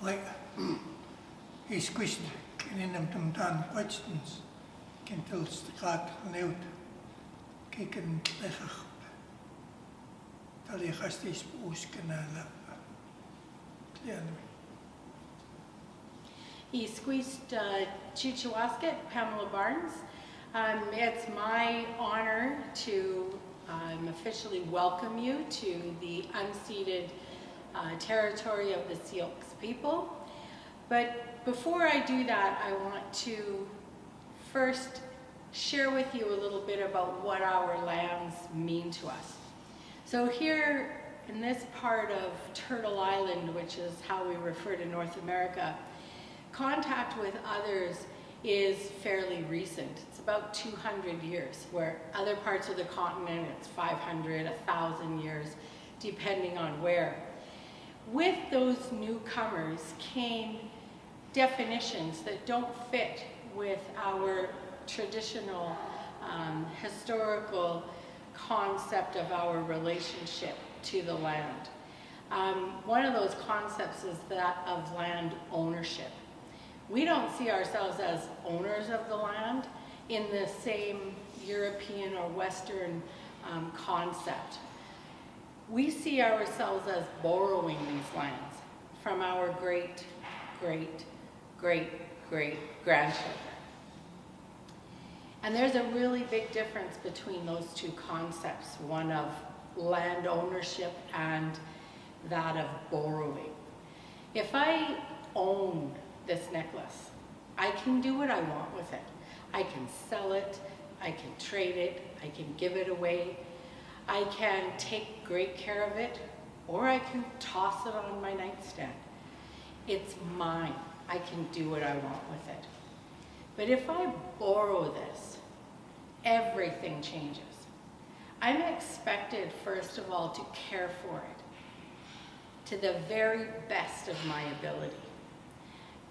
Like, he squished in them down questions, can tell the cat out, kicken lechach. Tell you has this uskanala. He squeezed Chichawasket, Pamela Barnes. It's my honor to officially welcome you to the unceded territory of the Sioux people. But before I do that, I want to first share with you a little bit about what our lands mean to us. So here in this part of Turtle Island, which is how we refer to North America, contact with others is fairly recent. It's about 200 years, where other parts of the continent, it's 500, 1,000 years, depending on where. With those newcomers came definitions that don't fit with our traditional historical concept of our relationship to the land. One of those concepts is that of land ownership. We don't see ourselves as owners of the land in the same European or Western concept. We see ourselves as borrowing these lands from our great, great, great, great grandchildren. And there's a really big difference between those two concepts, one of land ownership and that of borrowing. If I own this necklace, I can do what I want with it. I can sell it, I can trade it, I can give it away, I can take great care of it, or I can toss it on my nightstand. It's mine. I can do what I want with it. But if I borrow this, everything changes. I'm expected, first of all, to care for it to the very best of my ability.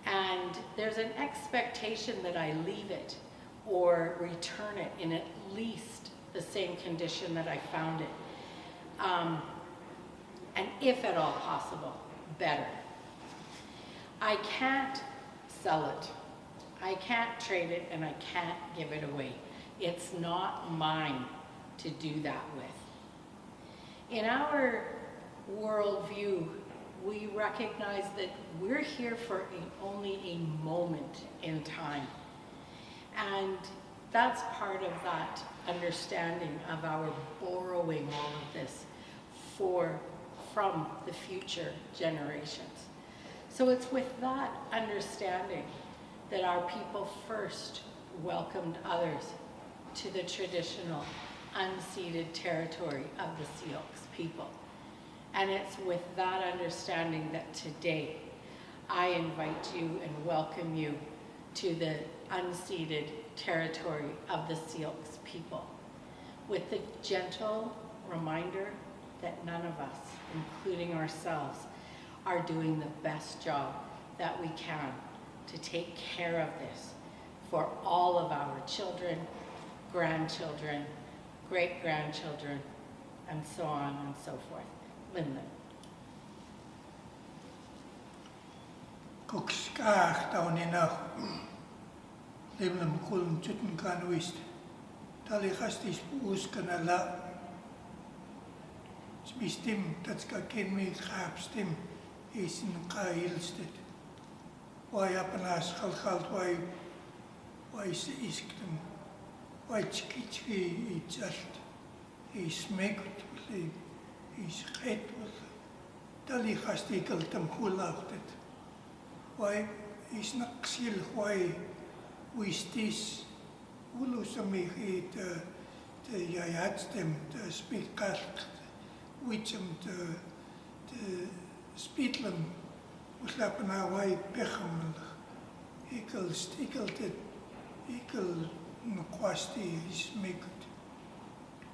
And there's an expectation that I leave it or return it in at least the same condition that I found it. And if at all possible, better. I can't sell it. I can't trade it, and I can't give it away. It's not mine to do that with. In our worldview, we recognize that we're here for only a moment in time. And that's part of that understanding of our borrowing all of this from the future generations. So it's with that understanding that our people first welcomed others to the traditional unceded territory of the Sioux people. And it's with that understanding that today I invite you and welcome you to the unceded territory of the Sioux people, with the gentle reminder that none of us, including ourselves, are doing the best job that we can to take care of this for all of our children, grandchildren, great-grandchildren, and so on and so forth. Lyndon. Kokskaag down in a Limnum Kulm Chutten Kan Wist. Tali Hastis Uskanala Smistim, that's got Ken me Krabstim, is in Kailsted. Why Apanas Halhalt, why is Isktum, why Chikitchi, it's alt, he's smeked, he's red with Tali Hastikel Tam Hulautet. Why is not seal, why we stis Ulusami the Yayatstem, the speak cast, which the Spitlum was lapana why Pechamel, Ekel stickled it, Ekel Nquasti is made.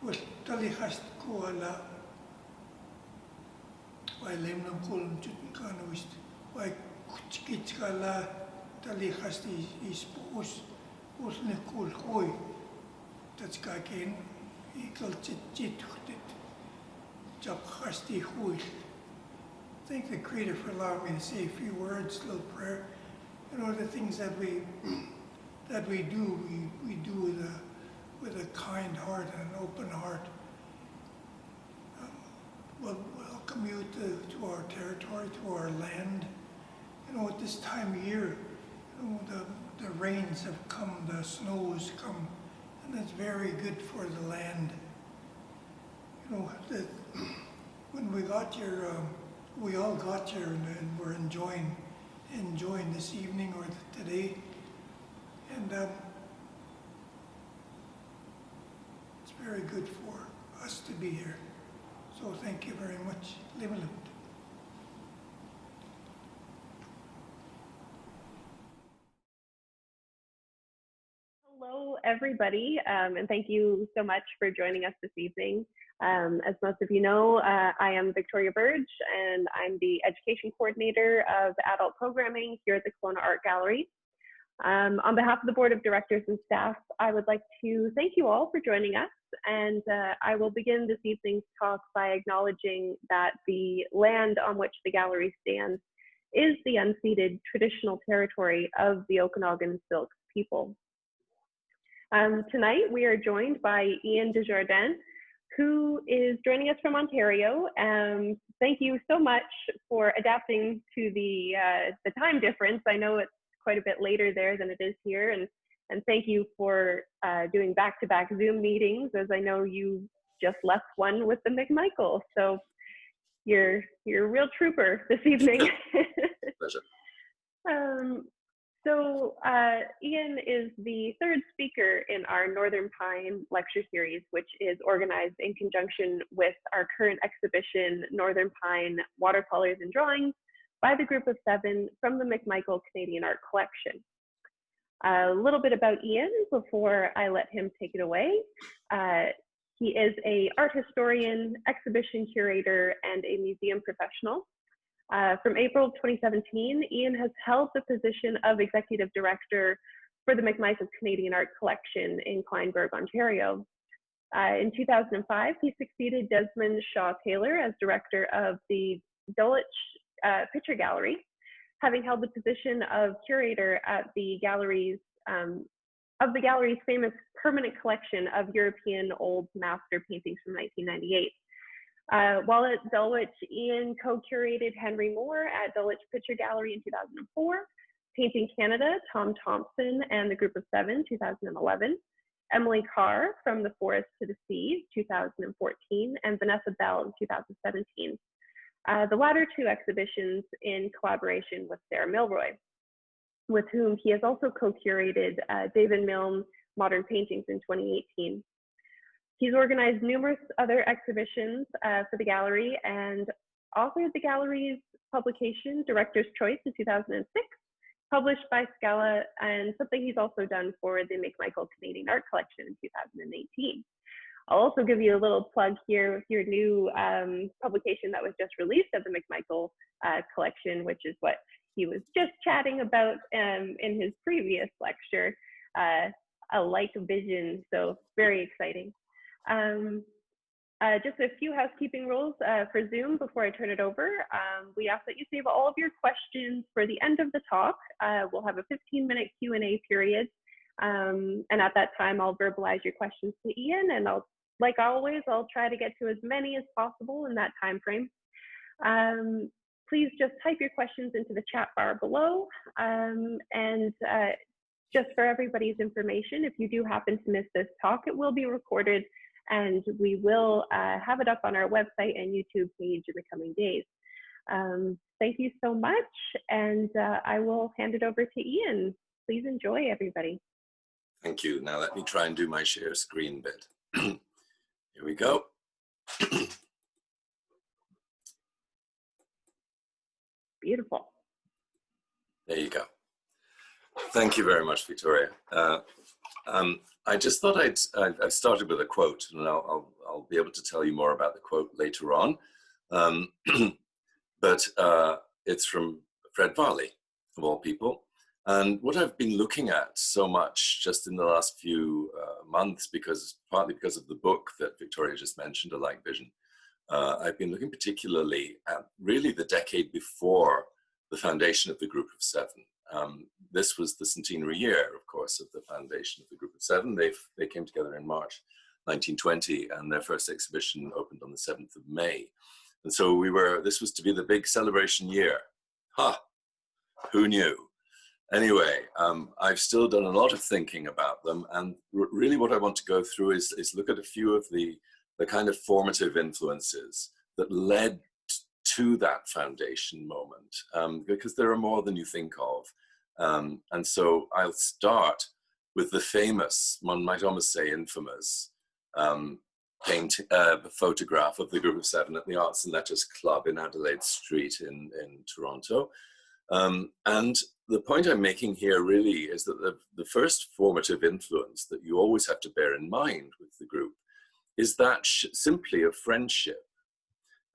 Well, Tali has Koala, why Lemnum Kulum Chutankanwist, why Kuchkitskala, Tali has is Usnekul Hoi, that's Kaken, Ekel Chit. Jab Hasti Hui, thank the Creator for allowing me to say a few words, a little prayer. You know, the things that we do, we do with a kind heart and an open heart. We'll welcome you to our territory, to our land. You know, at this time of year, you know, the rains have come, the snow has come, and it's very good for the land. You know, when we got here, we all got here, and we're enjoying this evening or today, and it's very good for us to be here. So thank you very much. Live. Hello, everybody, and thank you so much for joining us this evening. As most of you know, I am Victoria Burge, and I'm the Education Coordinator of Adult Programming here at the Kelowna Art Gallery. On behalf of the Board of Directors and staff, I would like to thank you all for joining us, and I will begin this evening's talk by acknowledging that the land on which the gallery stands is the unceded traditional territory of the Okanagan Syilx people. Tonight, we are joined by Ian Dejardin, who is joining us from Ontario. Thank you so much for adapting to the time difference. I know it's quite a bit later there than it is here, and thank you for doing back-to-back Zoom meetings, as I know you just left one with the McMichael. So you're a real trooper this evening. Pleasure. So Ian is the third speaker in our Northern Pine lecture series, which is organized in conjunction with our current exhibition, Northern Pine Watercolours and Drawings, by the group of 7 from the McMichael Canadian Art Collection. A little bit about Ian before I let him take it away. He is an art historian, exhibition curator, and a museum professional. From April 2017, Ian has held the position of Executive Director for the McMichael Canadian Art Collection in Kleinburg, Ontario. In 2005, he succeeded Desmond Shaw Taylor as Director of the Dulwich Picture Gallery, having held the position of Curator at the gallery's famous permanent collection of European old master paintings from 1998. While at Dulwich, Ian co-curated Henry Moore at Dulwich Picture Gallery in 2004, Painting Canada, Tom Thompson and the Group of 7, 2011, Emily Carr, From the Forest to the Sea, 2014, and Vanessa Bell in 2017. The latter 2 exhibitions in collaboration with Sarah Milroy, with whom he has also co-curated David Milne Modern Paintings in 2018. He's organized numerous other exhibitions for the gallery and authored the gallery's publication, Director's Choice, in 2006, published by Scala, and something he's also done for the McMichael Canadian Art Collection in 2018. I'll also give you a little plug here with your new publication that was just released at the McMichael Collection, which is what he was just chatting about in his previous lecture, A Like Vision, so very exciting. Just a few housekeeping rules for Zoom before I turn it over. We ask that you save all of your questions for the end of the talk. We'll have a 15-minute Q&A period. And at that time, I'll verbalize your questions to Ian, and like always, I'll try to get to as many as possible in that time frame. Please just type your questions into the chat bar below. Just for everybody's information, if you do happen to miss this talk, it will be recorded, and we will have it up on our website and YouTube page in the coming days. Thank you so much, and I will hand it over to Ian. Please enjoy, everybody. Thank you. Now let me try and do my share screen bit. Here we go. Beautiful. There you go. Thank you very much, Victoria. I just thought I've started with a quote, and I'll be able to tell you more about the quote later on. But it's from Fred Varley, of all people. And what I've been looking at so much just in the last few months, partly because of the book that Victoria just mentioned, A Like Vision, I've been looking particularly at really the decade before the foundation of the Group of Seven. This was the centenary year, of course, of the foundation of the Group of Seven. They came together in March 1920, and their first exhibition opened on the 7th of May. And so this was to be the big celebration year. Ha! Who knew? Anyway, I've still done a lot of thinking about them, and really what I want to go through is look at a few of the kind of formative influences that led to that foundation moment, because there are more than you think of. And so I'll start with the famous, one might almost say infamous, photograph of the Group of Seven at the Arts and Letters Club in Adelaide Street in Toronto. And the point I'm making here really is that the first formative influence that you always have to bear in mind with the group is that simply of friendship.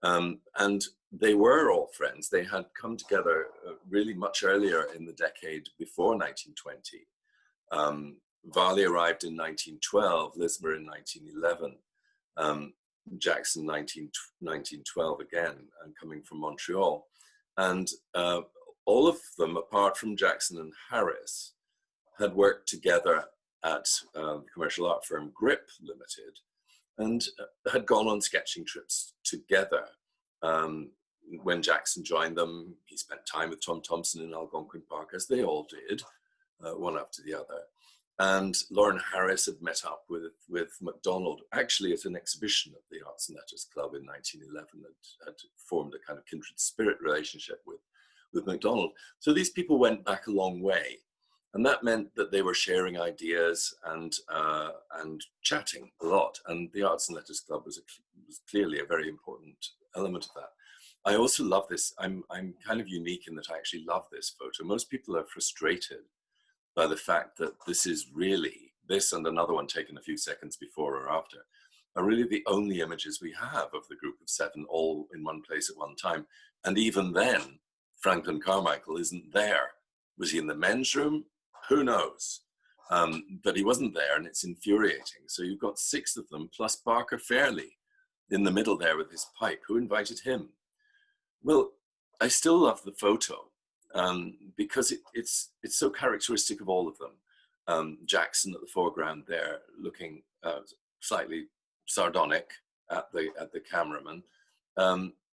And they were all friends. They had come together really much earlier in the decade before 1920. Varley arrived in 1912, Lismer in 1911, Jackson 1912 again, and coming from Montreal. And all of them, apart from Jackson and Harris, had worked together at the commercial art firm Grip Limited, and had gone on sketching trips together. When Jackson joined them, he spent time with Tom Thompson in Algonquin Park, as they all did, one after the other. And Lawren Harris had met up with Mcdonald, actually at an exhibition at the Arts and Letters Club in 1911, had formed a kind of kindred spirit relationship with Mcdonald. So these people went back a long way. And that meant that they were sharing ideas and chatting a lot. And the Arts and Letters Club was clearly a very important element of that. I also love this. I'm kind of unique in that I actually love this photo. Most people are frustrated by the fact that this and another one taken a few seconds before or after, are really the only images we have of the Group of Seven all in one place at one time. And even then, Franklin Carmichael isn't there. Was he in the men's room? Who knows? But he wasn't there, and it's infuriating. So you've got 6 of them, plus Barker Fairley in the middle there with his pipe. Who invited him? Well, I still love the photo because it's so characteristic of all of them. Jackson at the foreground there, looking slightly sardonic at the cameraman.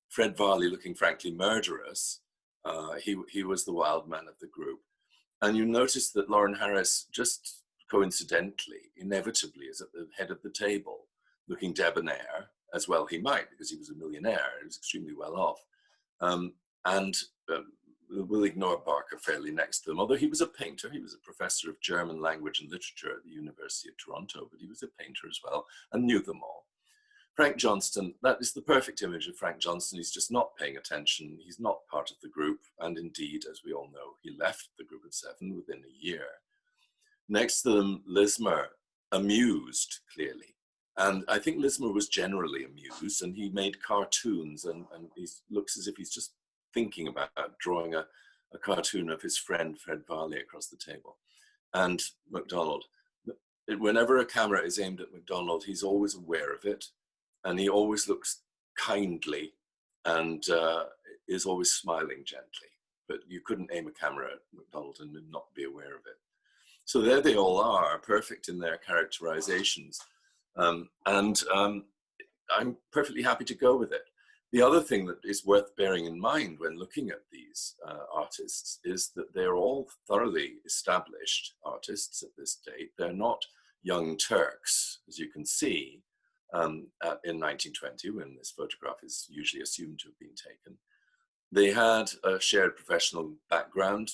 Fred Varley looking frankly murderous. He was the wild man of the group. And you notice that Lawren Harris, just coincidentally, inevitably, is at the head of the table, looking debonair, as well he might, because he was a millionaire, he was extremely well off. We'll ignore Barker Fairley next to them, although he was a painter. He was a professor of German language and literature at the University of Toronto, but he was a painter as well, and knew them all. Frank Johnston, that is the perfect image of Frank Johnston. He's just not paying attention. He's not part of the group. And indeed, as we all know, he left the Group of Seven within a year. Next to them, Lismer, amused, clearly. And I think Lismer was generally amused, and he made cartoons, and he looks as if he's just thinking about drawing a cartoon of his friend Fred Varley across the table. And Mcdonald, whenever a camera is aimed at Mcdonald, he's always aware of it. And he always looks kindly and is always smiling gently. But you couldn't aim a camera at Mcdonald and not be aware of it. So there they all are, perfect in their characterizations. And I'm perfectly happy to go with it. The other thing that is worth bearing in mind when looking at these artists is that they're all thoroughly established artists at this date. They're not young Turks, as you can see. In 1920, when this photograph is usually assumed to have been taken. They had a shared professional background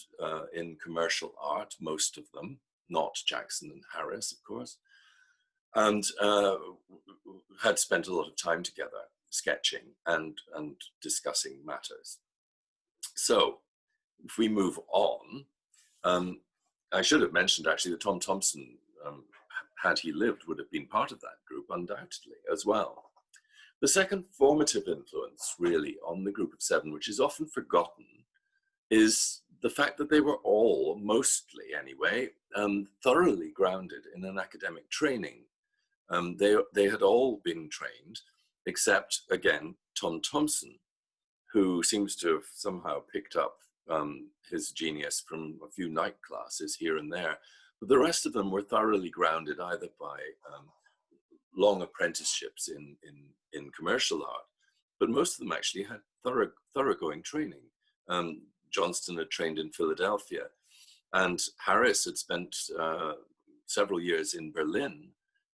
in commercial art, most of them, not Jackson and Harris, of course, and had spent a lot of time together sketching and discussing matters. So if we move on, I should have mentioned actually that Tom Thompson, had he lived, would have been part of that group, undoubtedly, as well. The second formative influence, really, on the Group of Seven, which is often forgotten, is the fact that they were all, mostly anyway, thoroughly grounded in an academic training. They had all been trained except, again, Tom Thompson, who seems to have somehow picked up his genius from a few night classes here and there. But the rest of them were thoroughly grounded either by long apprenticeships in commercial art, but most of them actually had thoroughgoing training. Johnston had trained in Philadelphia, and Harris had spent several years in Berlin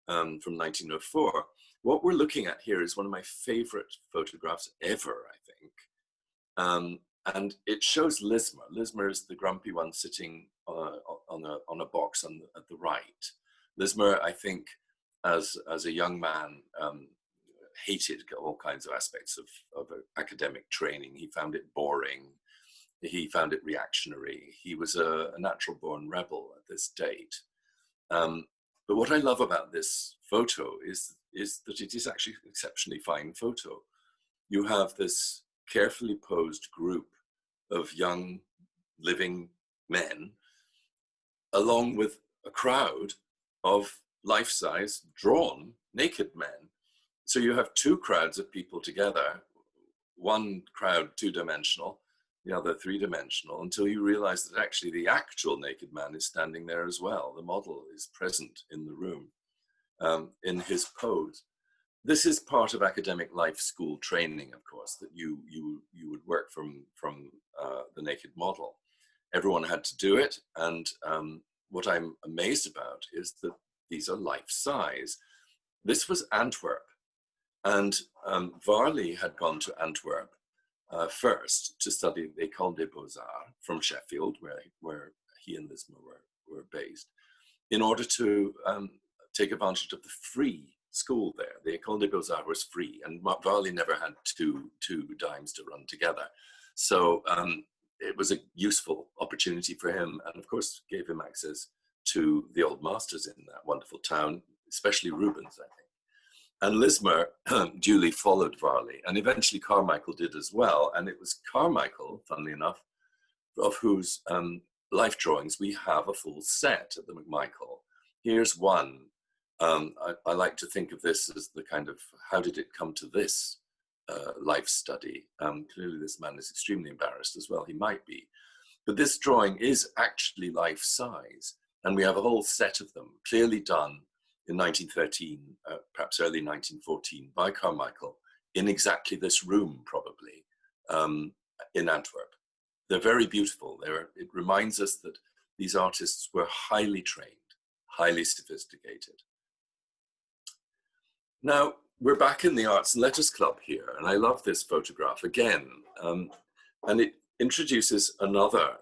from 1904. What we're looking at here is one of my favorite photographs ever, I think. And it shows Lismer. Lismer is the grumpy one sitting on a box at the right. Lismer, I think, as a young man, hated all kinds of aspects of academic training. He found it boring. He found it reactionary. He was a natural-born rebel at this date. But what I love about this photo is that it is actually an exceptionally fine photo. You have this carefully posed group of young living men, along with a crowd of life-size drawn naked men. So you have two crowds of people together, one crowd two-dimensional, the other three-dimensional, until you realize that actually the actual naked man is standing there as well. The model is present in the room in his pose. This is part of academic life school training, of course, that you would work from the naked model. Everyone had to do it, and what I'm amazed about is that these are life-size. This was Antwerp, and Varley had gone to Antwerp first to study the École des Beaux-Arts from Sheffield, where he and Lismer were based, in order to take advantage of the free school there. The École des Beaux-Arts was free, and Varley never had two dimes to run together. So it was a useful opportunity for him, and of course gave him access to the old masters in that wonderful town, especially Rubens, I think. And Lismer duly followed Varley, and eventually Carmichael did as well. And it was Carmichael, funnily enough, of whose life drawings we have a full set at the McMichael. Here's one. I like to think of this as the kind of, how did it come to this life study? Clearly this man is extremely embarrassed as well, he might be. But this drawing is actually life-size, and we have a whole set of them, clearly done in 1913, perhaps early 1914, by Carmichael, in exactly this room, probably, in Antwerp. They're very beautiful. It reminds us that these artists were highly trained, highly sophisticated. Now, we're back in the Arts and Letters Club here, and I love this photograph again. And it introduces another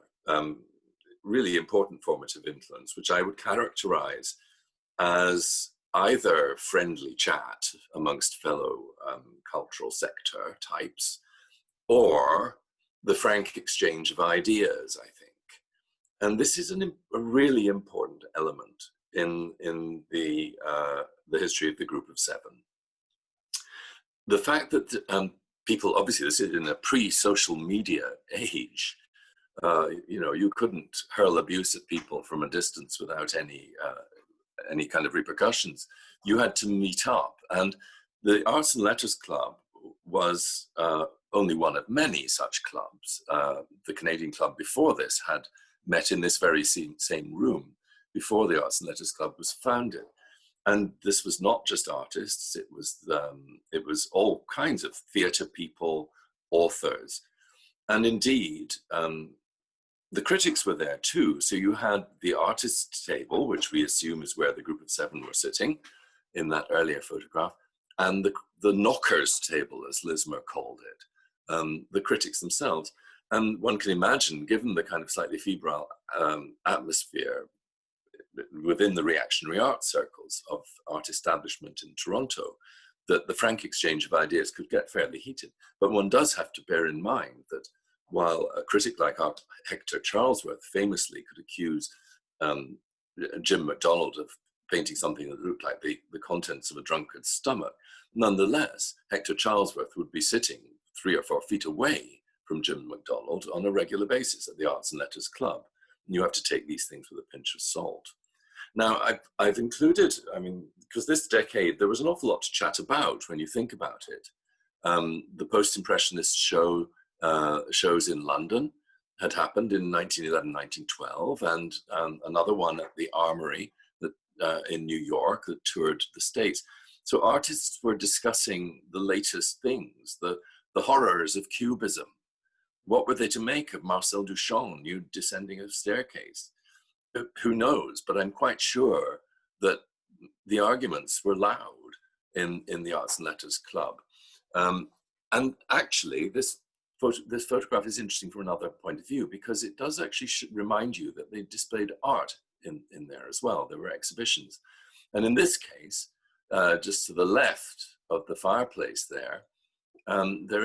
really important formative influence, which I would characterize as either friendly chat amongst fellow cultural sector types, or the frank exchange of ideas, I think. And this is a really important element in the history of the Group of Seven. The fact that people, obviously this is in a pre-social media age, you couldn't hurl abuse at people from a distance without any kind of repercussions. You had to meet up, and the Arts and Letters Club was only one of many such clubs. The Canadian Club before this had met in this very same room before the Arts and Letters Club was founded. And this was not just artists, it was all kinds of theatre people, authors. And indeed, the critics were there too. So you had the artists' table, which we assume is where the Group of Seven were sitting in that earlier photograph, and the knockers' table, as Lismer called it, the critics themselves. And one can imagine, given the kind of slightly febrile atmosphere within the reactionary art circles of art establishment in Toronto, that the frank exchange of ideas could get fairly heated. But one does have to bear in mind that while a critic like Hector Charlesworth famously could accuse Jim Mcdonald of painting something that looked like the contents of a drunkard's stomach, nonetheless, Hector Charlesworth would be sitting 3 or 4 feet away from Jim Mcdonald on a regular basis at the Arts and Letters Club. And you have to take these things with a pinch of salt. Now, I've included, because this decade, there was an awful lot to chat about when you think about it. The post-impressionist shows in London had happened in 1911, 1912, and another one at the Armory in New York that toured the States. So artists were discussing the latest things, the horrors of Cubism. What were they to make of Marcel Duchamp, nude descending a staircase? Who knows? But I'm quite sure that the arguments were loud in the Arts and Letters Club. And actually, this photograph is interesting from another point of view, because it does actually remind you that they displayed art in there as well. There were exhibitions. And in this case, just to the left of the fireplace there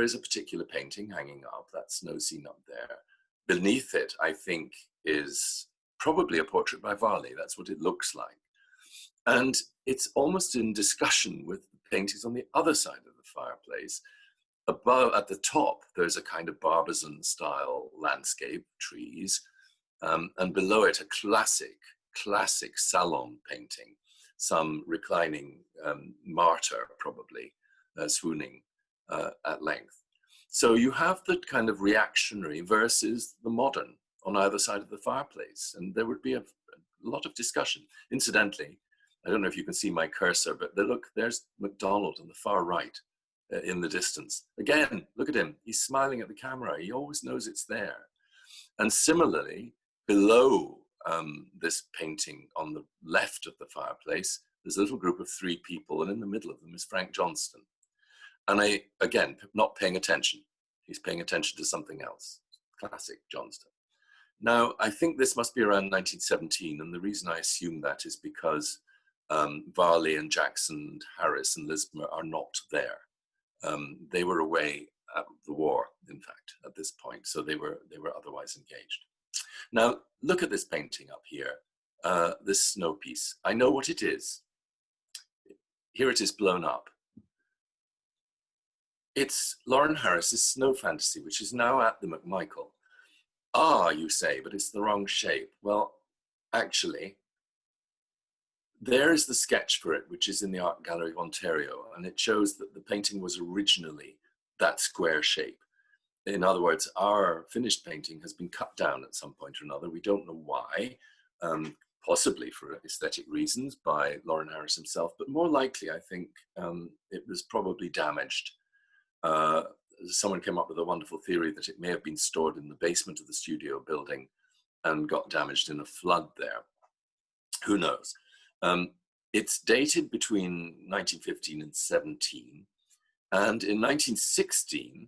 is a particular painting hanging up. That's Snow Scene up there. Beneath it, I think, is probably a portrait by Varley. That's what it looks like. And it's almost in discussion with the paintings on the other side of the fireplace. Above, at the top, there's a kind of Barbizon style landscape, trees, and below it, a classic salon painting, some reclining martyr, probably, swooning at length. So you have the kind of reactionary versus the modern on either side of the fireplace, and there would be a lot of discussion. Incidentally, I don't know if you can see my cursor, but look, there's Mcdonald on the far right in the distance. Again, look at him. He's smiling at the camera. He always knows it's there. And similarly, below this painting on the left of the fireplace, there's a little group of 3 people, and in the middle of them is Franz Johnston. And again, not paying attention. He's paying attention to something else. Classic Johnston. Now, I think this must be around 1917, and the reason I assume that is because Varley and Jackson, Harris and Lismer are not there. They were away at the war, in fact, at this point, so they were otherwise engaged. Now, look at this painting up here, this snow piece. I know what it is. Here it is blown up. It's Lawren Harris's Snow Fantasy, which is now at the McMichael. Ah, you say, but it's the wrong shape. Well, actually, there is the sketch for it, which is in the Art Gallery of Ontario, and it shows that the painting was originally that square shape. In other words, our finished painting has been cut down at some point or another. We don't know why, possibly for aesthetic reasons by Lawren Harris himself, but more likely, I think, it was probably damaged. Someone came up with a wonderful theory that it may have been stored in the basement of the studio building and got damaged in a flood there. Who knows? It's dated between 1915 and 17. And in 1916,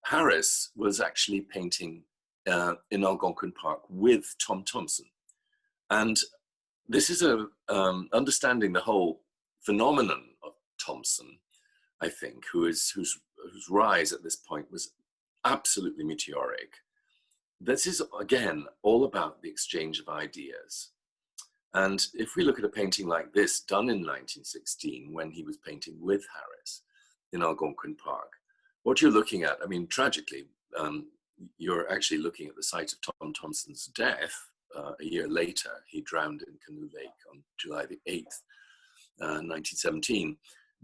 Harris was actually painting in Algonquin Park with Tom Thompson. And this is understanding the whole phenomenon of Thompson, I think, whose rise at this point was absolutely meteoric. This is, again, all about the exchange of ideas. And if we look at a painting like this, done in 1916, when he was painting with Harris in Algonquin Park, what you're looking at, I mean, tragically, you're actually looking at the site of Tom Thompson's death. A year later, he drowned in Canoe Lake on July the 8th, 1917.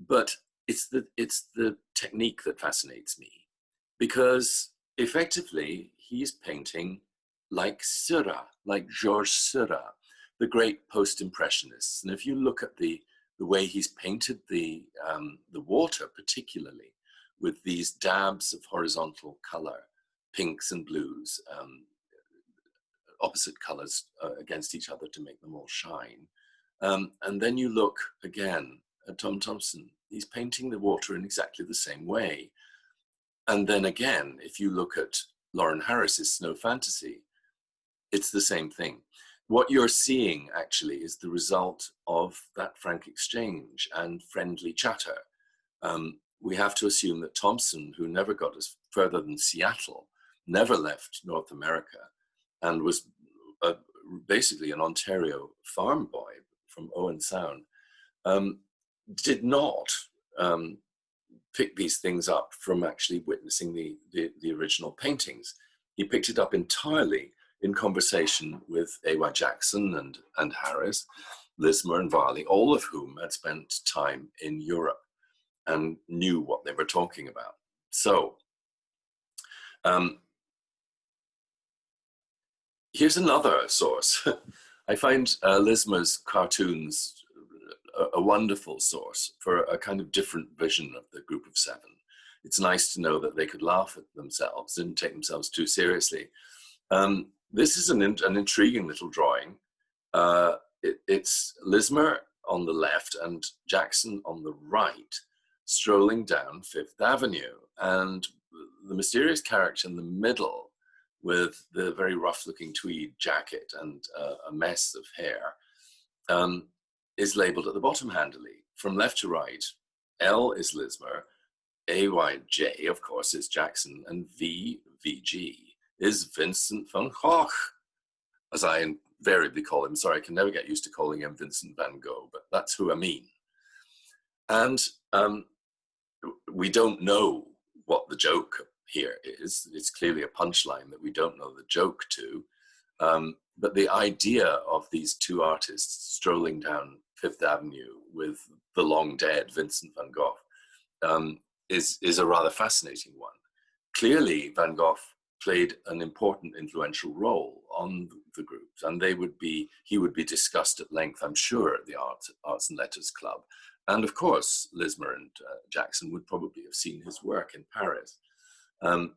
But it's the technique that fascinates me, because effectively he's painting like Seurat, like Georges Seurat, the great post-impressionists. And if you look at the way he's painted the water, particularly with these dabs of horizontal color, pinks and blues, opposite colors against each other to make them all shine. And then you look again at Tom Thompson. He's painting the water in exactly the same way. And then again, if you look at Lawren Harris's Snow Fantasy, it's the same thing. What you're seeing actually is the result of that frank exchange and friendly chatter. We have to assume that Thompson, who never got as further than Seattle, never left North America, and was basically an Ontario farm boy from Owen Sound, did not pick these things up from actually witnessing the original paintings. He picked it up entirely in conversation with A.Y. Jackson and Harris, Lismer and Varley, all of whom had spent time in Europe and knew what they were talking about. So here's another source. I find Lismer's cartoons a wonderful source for a kind of different vision of the Group of Seven. It's nice to know that they could laugh at themselves, didn't take themselves too seriously. This is an intriguing little drawing. It's Lismer on the left and Jackson on the right, strolling down Fifth Avenue. And the mysterious character in the middle with the very rough-looking tweed jacket and a mess of hair is labeled at the bottom handily. From left to right, L is Lismer, AYJ, of course, is Jackson, and VG is Vincent van Gogh, as I invariably call him. Sorry, I can never get used to calling him Vincent van Gogh, but that's who I mean. And we don't know what the joke here is. It's clearly a punchline that we don't know the joke to. But the idea of these two artists strolling down Fifth Avenue with the long dead Vincent van Gogh is a rather fascinating one. Clearly, Van Gogh played an important influential role on the group, and he would be discussed at length, I'm sure, at the Arts and Letters Club. And of course, Lismer and Jackson would probably have seen his work in Paris. And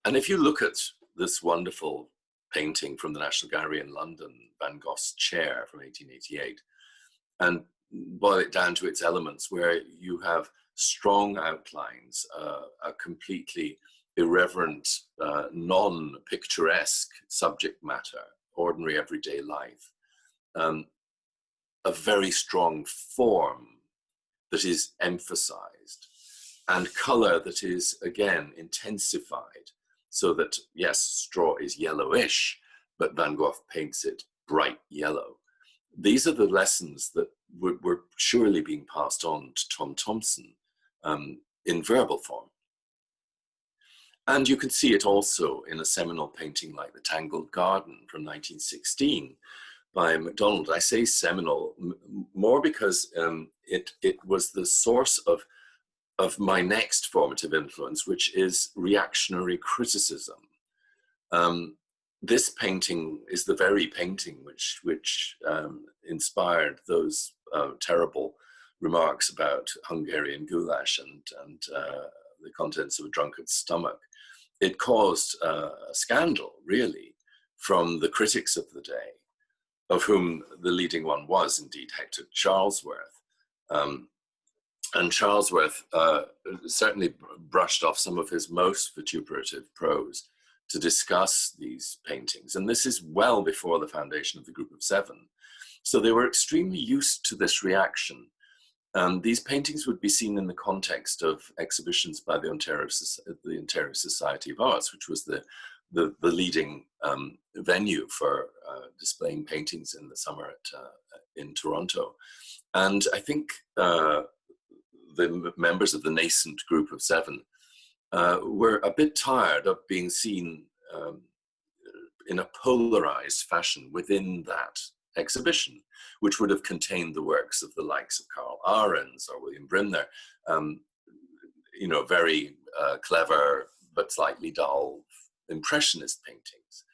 if you look at this wonderful painting from the National Gallery in London, Van Gogh's Chair from 1888, and boil it down to its elements, where you have strong outlines, a completely irreverent, non-picturesque subject matter, ordinary everyday life, a very strong form that is emphasized, and color that is, again, intensified, so that, yes, straw is yellowish, but Van Gogh paints it bright yellow. These are the lessons that were surely being passed on to Tom Thompson in verbal form. And you can see it also in a seminal painting like The Tangled Garden from 1916 by Mcdonald. I say seminal more because it was the source of my next formative influence, which is reactionary criticism. This painting is the very painting which inspired those terrible remarks about Hungarian goulash and the contents of a drunkard's stomach. It caused a scandal, really, from the critics of the day, of whom the leading one was indeed Hector Charlesworth. And Charlesworth certainly brushed off some of his most vituperative prose to discuss these paintings. And this is well before the foundation of the Group of Seven. So they were extremely used to this reaction. These paintings would be seen in the context of exhibitions by the Ontario Society of Arts, which was the leading venue for displaying paintings in the summer in Toronto. And I think the members of the nascent Group of Seven were a bit tired of being seen in a polarized fashion within that exhibition, which would have contained the works of the likes of Karl Ahrens or William Brymner, very clever but slightly dull impressionist paintings.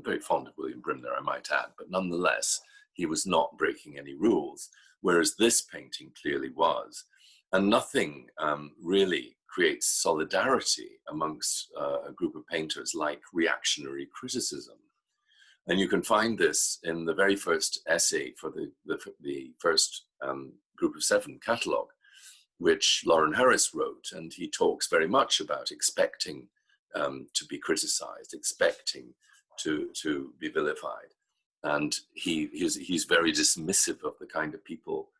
Very fond of William Brymner, I might add, but nonetheless, he was not breaking any rules, whereas this painting clearly was. And nothing really creates solidarity amongst a group of painters like reactionary criticism. And you can find this in the very first essay for the first Group of Seven catalogue, which Lawren Harris wrote. And he talks very much about expecting to be criticized, expecting to be vilified. And he's very dismissive of the kind of people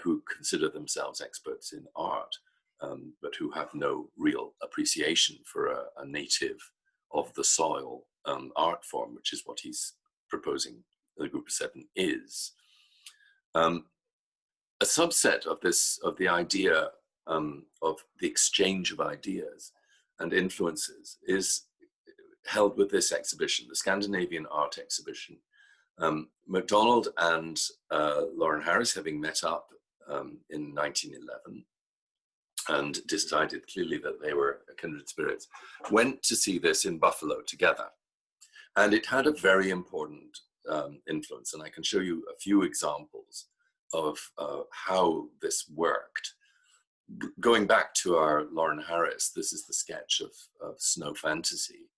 who consider themselves experts in art, but who have no real appreciation for a native of the soil art form, which is what he's proposing the Group of Seven is. A subset of the idea of the exchange of ideas and influences is held with this exhibition, the Scandinavian Art Exhibition, McDonald and Lawren Harris, having met up in 1911 and decided clearly that they were kindred spirits, went to see this in Buffalo together. And it had a very important influence. And I can show you a few examples of how this worked. Going back to our Lawren Harris, this is the sketch of Snow Fantasy.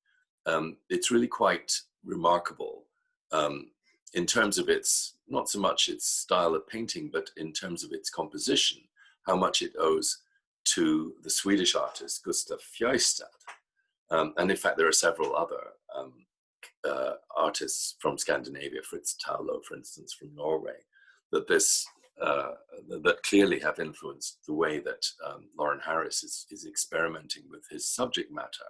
It's really quite remarkable in terms of its, not so much its style of painting, but in terms of its composition, how much it owes to the Swedish artist Gustav Fjeistad. And in fact, there are several other artists from Scandinavia, Fritz Taulo, for instance, from Norway, that that clearly have influenced the way that Lawren Harris is experimenting with his subject matter.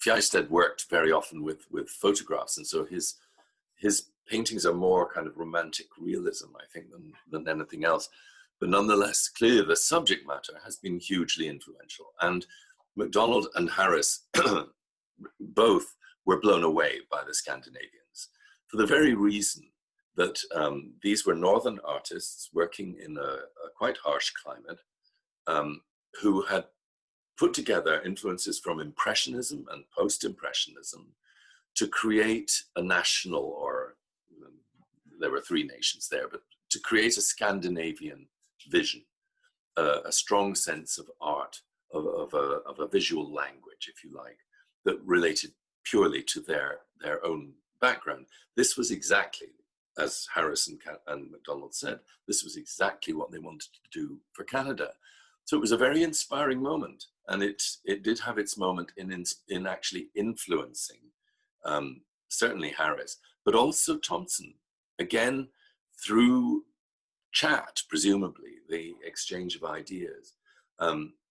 Fjeistad worked very often with photographs, and so his paintings are more kind of romantic realism, I think, than anything else. But nonetheless, clearly the subject matter has been hugely influential. And McDonald and Harris both were blown away by the Scandinavians for the very reason that these were northern artists working in a quite harsh climate who had put together influences from Impressionism and Post-Impressionism to create a national, or there were three nations there, but to create a Scandinavian vision, a strong sense of art, of a visual language, if you like, that related purely to their own background. This was exactly, as Harris and McDonald said, this was exactly what they wanted to do for Canada. So it was a very inspiring moment, and it did have its moment in actually influencing certainly Harris, but also Thompson, again through chat, presumably the exchange of ideas,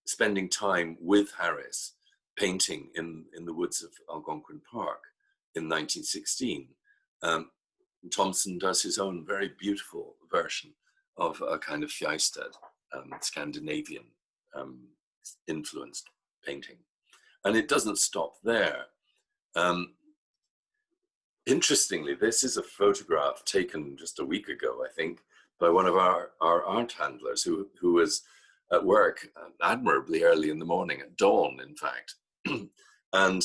spending time with Harris, painting in the woods of Algonquin Park in 1916. Thompson does his own very beautiful version of a kind of Fjeistad, Scandinavian influenced painting. And it doesn't stop there. Interestingly, this is a photograph taken just a week ago, I think, by one of our art handlers who was at work admirably early in the morning, at dawn, in fact. And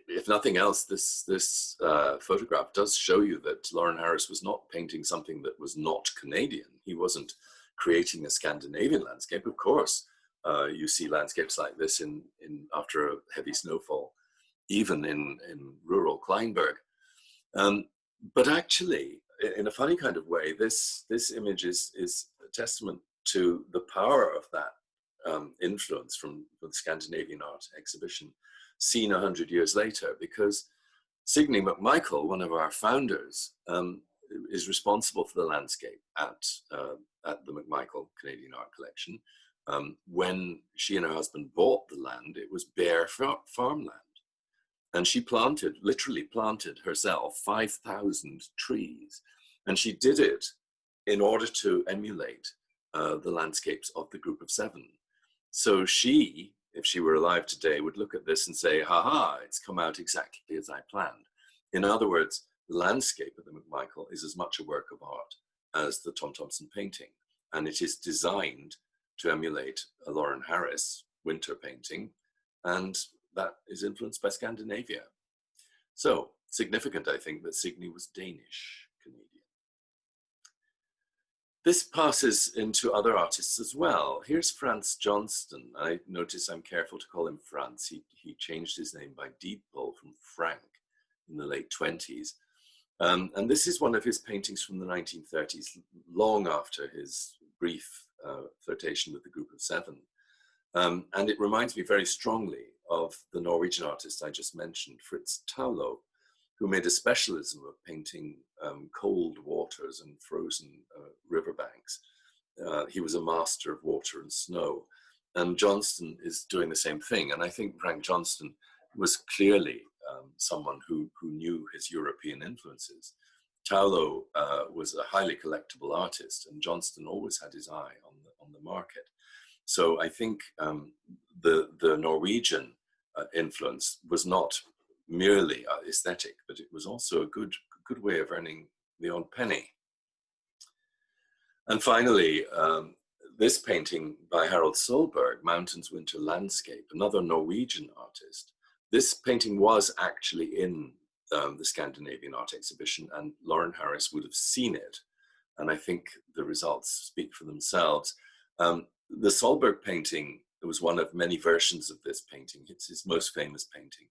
if nothing else, this photograph does show you that Lawren Harris was not painting something that was not Canadian. He wasn't creating a Scandinavian landscape. Of course, you see landscapes like this after a heavy snowfall, even in rural Kleinberg. But actually, in a funny kind of way, this image is a testament to the power of that influence from the Scandinavian art exhibition seen 100 years later, because Signe McMichael, one of our founders, is responsible for the landscape at the McMichael Canadian Art Collection. When she and her husband bought the land, it was bare farmland. And she literally planted herself 5,000 trees. And she did it in order to emulate the landscapes of the Group of Seven. So she, if she were alive today, would look at this and say, ha, it's come out exactly as I planned. In other words, the landscape of the McMichael is as much a work of art as the Tom Thompson painting. And it is designed to emulate a Lawren Harris winter painting, and that is influenced by Scandinavia. So significant, I think, that Signe was Danish Canadian. This passes into other artists as well. Here's Franz Johnston. I notice I'm careful to call him Franz. He changed his name by deed poll from Frank in the late 20s. And this is one of his paintings from the 1930s, long after his brief flirtation with the Group of Seven. And it reminds me very strongly of the Norwegian artist I just mentioned, Fritz Taulo, who made a specialism of painting cold waters and frozen riverbanks. He was a master of water and snow. And Johnston is doing the same thing. And I think Frank Johnston was clearly someone who knew his European influences. Taulo was a highly collectible artist, and Johnston always had his eye on the market. So I think the Norwegian influence was not merely aesthetic, but it was also a good way of earning the odd penny. And finally, this painting by Harald Solberg, Mountains, Winter, Landscape, another Norwegian artist. This painting was actually in the Scandinavian Art Exhibition, and Lawren Harris would have seen it. And I think the results speak for themselves. The Solberg painting was one of many versions of this painting. It's his most famous painting.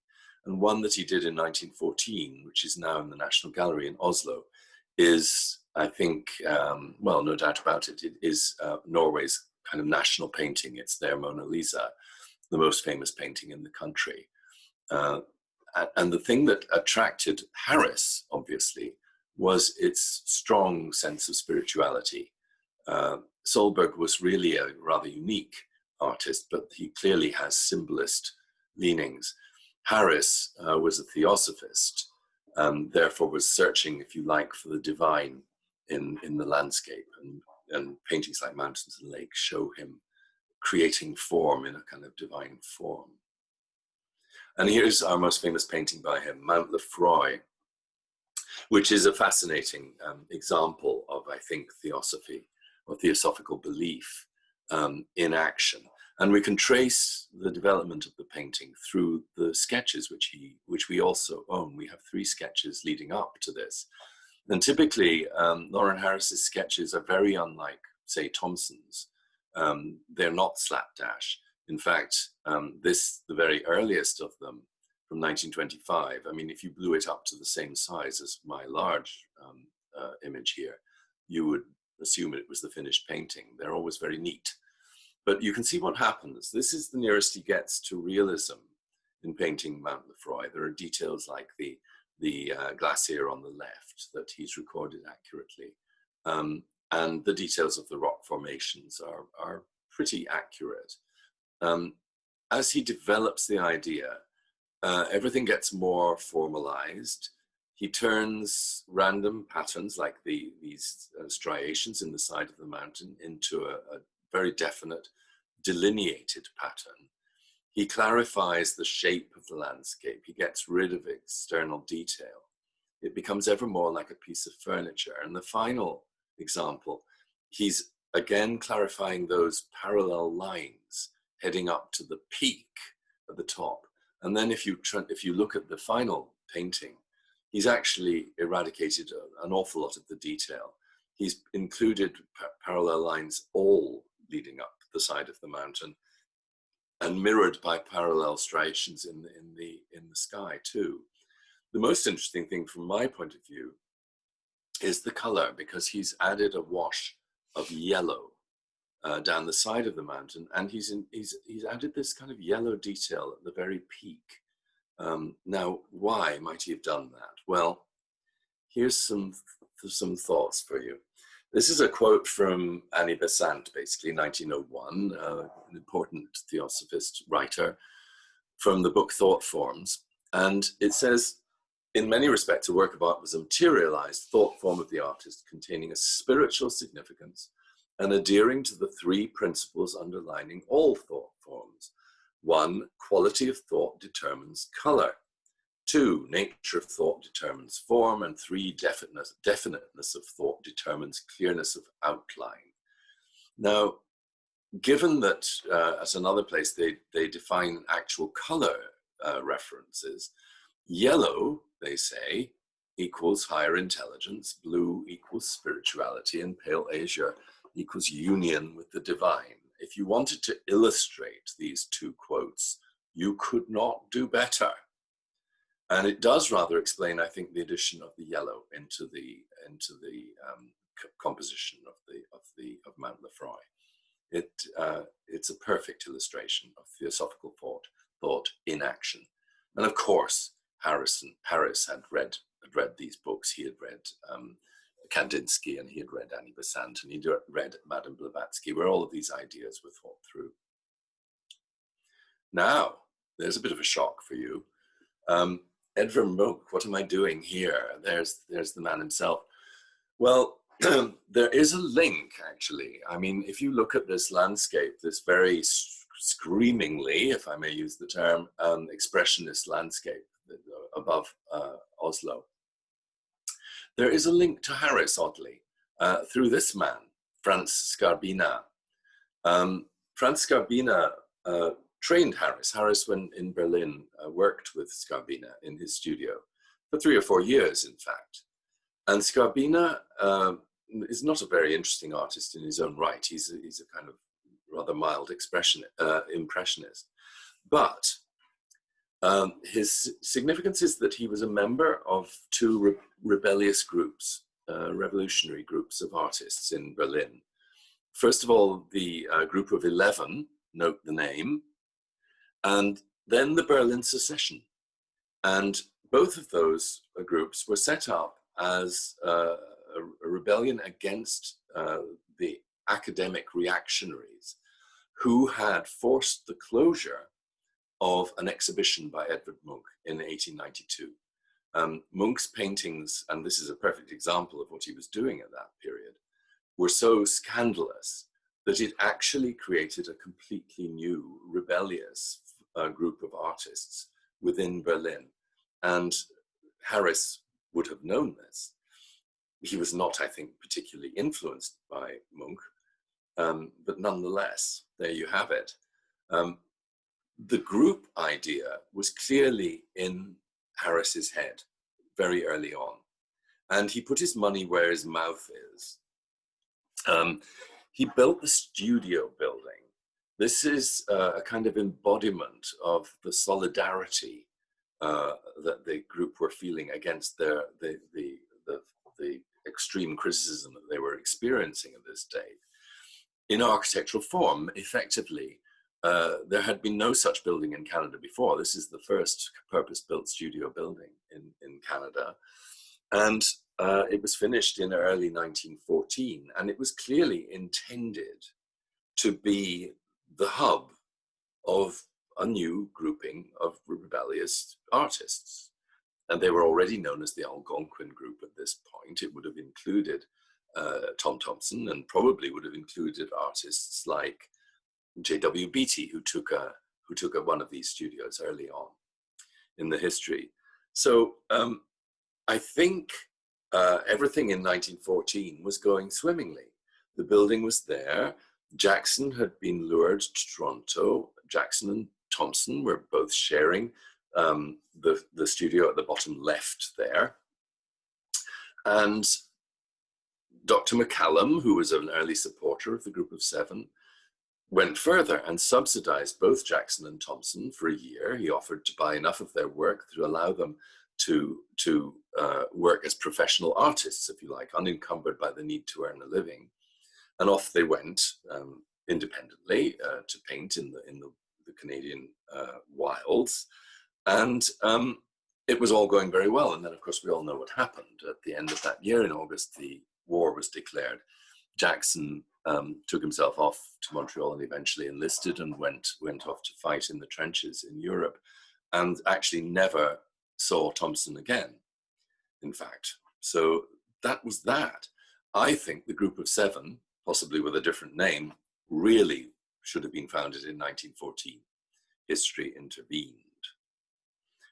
And one that he did in 1914, which is now in the National Gallery in Oslo, is, I think, well, no doubt about it, it is Norway's kind of national painting. It's their Mona Lisa, the most famous painting in the country. And the thing that attracted Harris, obviously, was its strong sense of spirituality. Solberg was really a rather unique artist, but he clearly has symbolist leanings. Harris was a theosophist, therefore was searching, if you like, for the divine in the landscape, and paintings like Mountains and Lakes show him creating form in a kind of divine form. And here's our most famous painting by him, Mount Lefroy, which is a fascinating example of, I think, theosophy or theosophical belief in action. And we can trace the development of the painting through the sketches which we also own. We have 3 sketches leading up to this. And typically, Lawren Harris's sketches are very unlike, say, Thompson's. They're not slapdash. In fact, the very earliest of them, from 1925, I mean, if you blew it up to the same size as my large image here, you would assume it was the finished painting. They're always very neat. But you can see what happens. This is the nearest he gets to realism in painting Mount Lefroy. There are details like the glacier on the left that he's recorded accurately. And the details of the rock formations are pretty accurate. As he develops the idea, everything gets more formalized. He turns random patterns like these striations in the side of the mountain into a very definite, delineated pattern. He clarifies the shape of the landscape. He gets rid of external detail. It becomes ever more like a piece of furniture. And the final example, he's again clarifying those parallel lines heading up to the peak at the top. And then if you look at the final painting, he's actually eradicated an awful lot of the detail. He's included parallel lines all leading up the side of the mountain, and mirrored by parallel striations in the sky too. The most interesting thing from my point of view is the color, because he's added a wash of yellow down the side of the mountain, and he's added this kind of yellow detail at the very peak. Now, why might he have done that? Well, here's some thoughts for you. This is a quote from Annie Besant, basically 1901, an important theosophist writer, from the book Thought Forms. And it says, in many respects, a work of art was a materialized thought form of the artist containing a spiritual significance and adhering to the 3 principles underlining all thought forms. 1, quality of thought determines color. 2, nature of thought determines form. And 3, definiteness of thought determines clearness of outline. Now, given that at another place they define actual color references, yellow, they say, equals higher intelligence, blue equals spirituality, and pale azure equals union with the divine. If you wanted to illustrate these 2 quotes, you could not do better. And it does rather explain, I think, the addition of the yellow into the composition of Mount Lefroy. It's a perfect illustration of theosophical thought in action. And of course, Harris had read these books. He had read Kandinsky, and he had read Annie Besant, and he had read Madame Blavatsky, where all of these ideas were thought through. Now, there's a bit of a shock for you. Edvard Munch, what am I doing here? There's the man himself. Well, there is a link, actually. I mean, if you look at this landscape, this very screamingly, if I may use the term, expressionist landscape above Oslo. There is a link to Harris, oddly, through this man, Franz Skarbina. Franz Skarbina trained Harris. Harris, when in Berlin, worked with Skarbina in his studio for 3 or 4 years, in fact. And Skarbina is not a very interesting artist in his own right. He's a kind of rather mild impressionist. But his significance is that he was a member of 2 rebellious groups, revolutionary groups of artists in Berlin. First of all, the group of 11, note the name, and then the Berlin Secession. And both of those groups were set up as a rebellion against the academic reactionaries who had forced the closure of an exhibition by Edvard Munch in 1892. Munch's paintings, and this is a perfect example of what he was doing at that period, were so scandalous that it actually created a completely new rebellious group of artists within Berlin. And Harris would have known this. He was not, I think, particularly influenced by Munch, but nonetheless, there you have it. The group idea was clearly in Harris's head very early on, and he put his money where his mouth is. He built the studio building. This is a kind of embodiment of the solidarity that the group were feeling against the extreme criticism that they were experiencing at this day. In architectural form, effectively, there had been no such building in Canada before. This is the first purpose-built studio building in Canada. And it was finished in early 1914, and it was clearly intended to be the hub of a new grouping of rebellious artists. And they were already known as the Algonquin group at this point. It would have included Tom Thompson, and probably would have included artists like J.W. Beatty, who took one of these studios early on in the history. So I think everything in 1914 was going swimmingly. The building was there. Jackson had been lured to Toronto. Jackson and Thompson were both sharing the studio at the bottom left there. And Dr. McCallum, who was an early supporter of the Group of 7, went further and subsidized both Jackson and Thompson for a year. He offered to buy enough of their work to allow them to work as professional artists, if you like, unencumbered by the need to earn a living. And off they went independently to paint in the Canadian wilds. And it was all going very well. And then, of course, we all know what happened. At the end of that year in August, the war was declared. Jackson took himself off to Montreal and eventually enlisted and went off to fight in the trenches in Europe, and actually never saw Thompson again, in fact. So that was that. I think the Group of 7, possibly with a different name, really should have been founded in 1914. History intervened.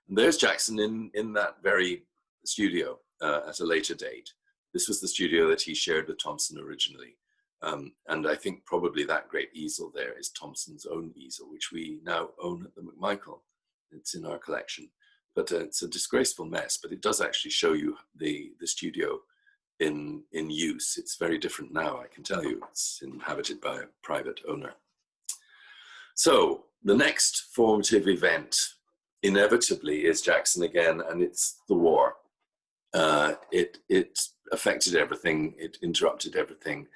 And there's Jackson in that very studio at a later date. This was the studio that he shared with Thompson originally. And I think probably that great easel there is Thompson's own easel, which we now own at the McMichael. It's in our collection. But it's a disgraceful mess, but it does actually show you the studio in use. It's very different now, I can tell you. It's inhabited by a private owner. So the next formative event inevitably is Jackson again, and it's the war. It affected everything. It interrupted everything.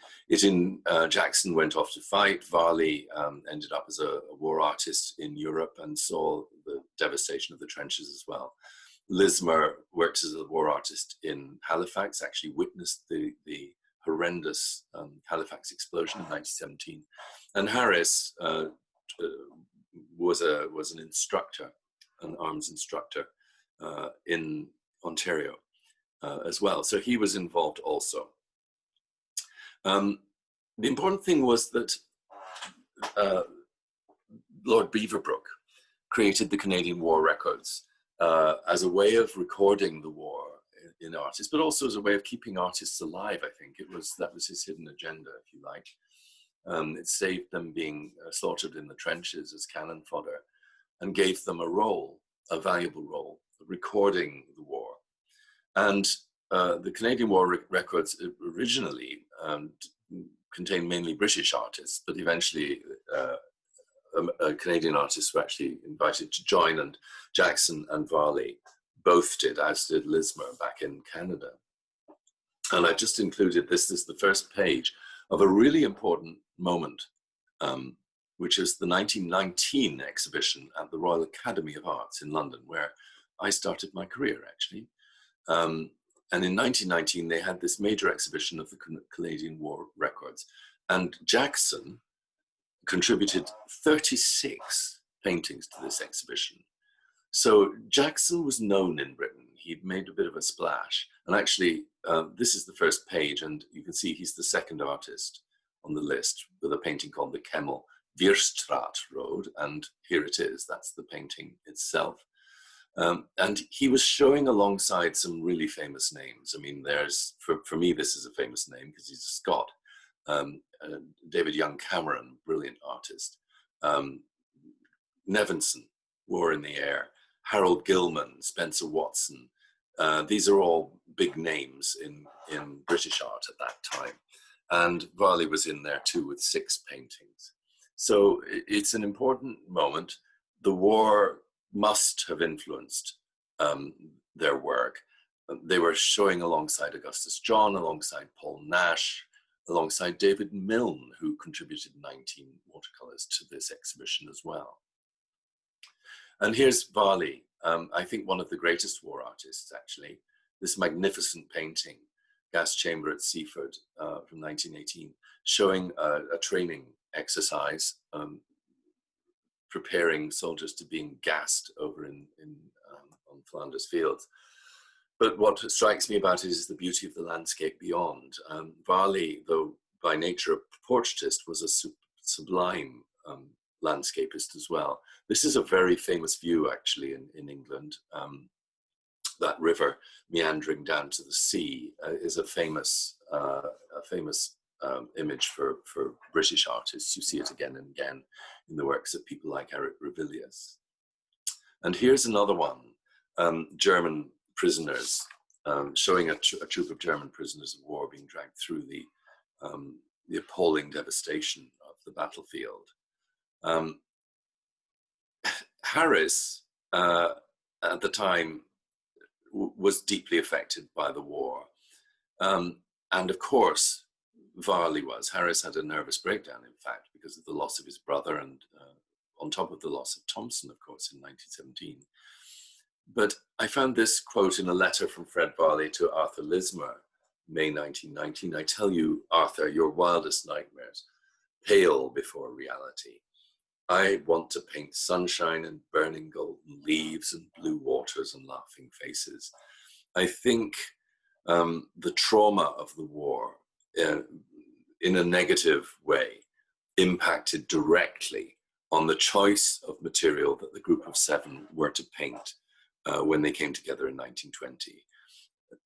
Jackson went off to fight. Varley ended up as a war artist in Europe and saw the devastation of the trenches as well. Lismer worked as a war artist in Halifax, actually witnessed the horrendous Halifax explosion in 1917. And Harris was an instructor, an arms instructor in Ontario as well. So he was involved also. The important thing was that Lord Beaverbrook created the Canadian War Records as a way of recording the war in artists, but also as a way of keeping artists alive. I think that was his hidden agenda, if you like. It saved them being slaughtered in the trenches as cannon fodder, and gave them a valuable role, of recording the war. And the Canadian War records originally contained mainly British artists, but eventually Canadian artists were actually invited to join, and Jackson and Varley both did, as did Lismer back in Canada. And I just included this is the first page of a really important moment, which is the 1919 exhibition at the Royal Academy of Arts in London, where I started my career, actually. And in 1919, they had this major exhibition of the Canadian War records. And Jackson contributed 36 paintings to this exhibition. So Jackson was known in Britain. He'd made a bit of a splash. And actually, this is the first page, and you can see he's the second artist on the list with a painting called the Kemmel Weerstraat Road. And here it is, that's the painting itself. And he was showing alongside some really famous names. I mean, for me, this is a famous name because he's a Scot. David Young Cameron, brilliant artist. Nevinson, War in the Air. Harold Gilman, Spencer Watson. These are all big names in British art at that time. And Varley was in there too with 6 paintings. So it's an important moment. The war must have influenced their work. They were showing alongside Augustus John, alongside Paul Nash, alongside David Milne, who contributed 19 watercolors to this exhibition as well. And here's Varley, I think one of the greatest war artists, actually. This magnificent painting, Gas Chamber at Seaford from 1918, showing a training exercise, preparing soldiers to being gassed over on Flanders Fields. But what strikes me about it is the beauty of the landscape beyond. Varley, though by nature a portraitist, was a sublime landscapist as well. This is a very famous view, actually, in England. That river meandering down to the sea is a famous image for British artists. You see it again and again in the works of people like Eric Ravilius. And here's another one, German prisoners, showing a troop of German prisoners of war being dragged through the appalling devastation of the battlefield. Harris, at the time, was deeply affected by the war. And of course, Varley was. Harris had a nervous breakdown, in fact, because of the loss of his brother and on top of the loss of Thompson, of course, in 1917. But I found this quote in a letter from Fred Varley to Arthur Lismer, May 1919. I tell you, Arthur, your wildest nightmares pale before reality. I want to paint sunshine and burning golden leaves and blue waters and laughing faces. I think the trauma of the war, in a negative way, impacted directly on the choice of material that the group of 7 were to paint when they came together in 1920.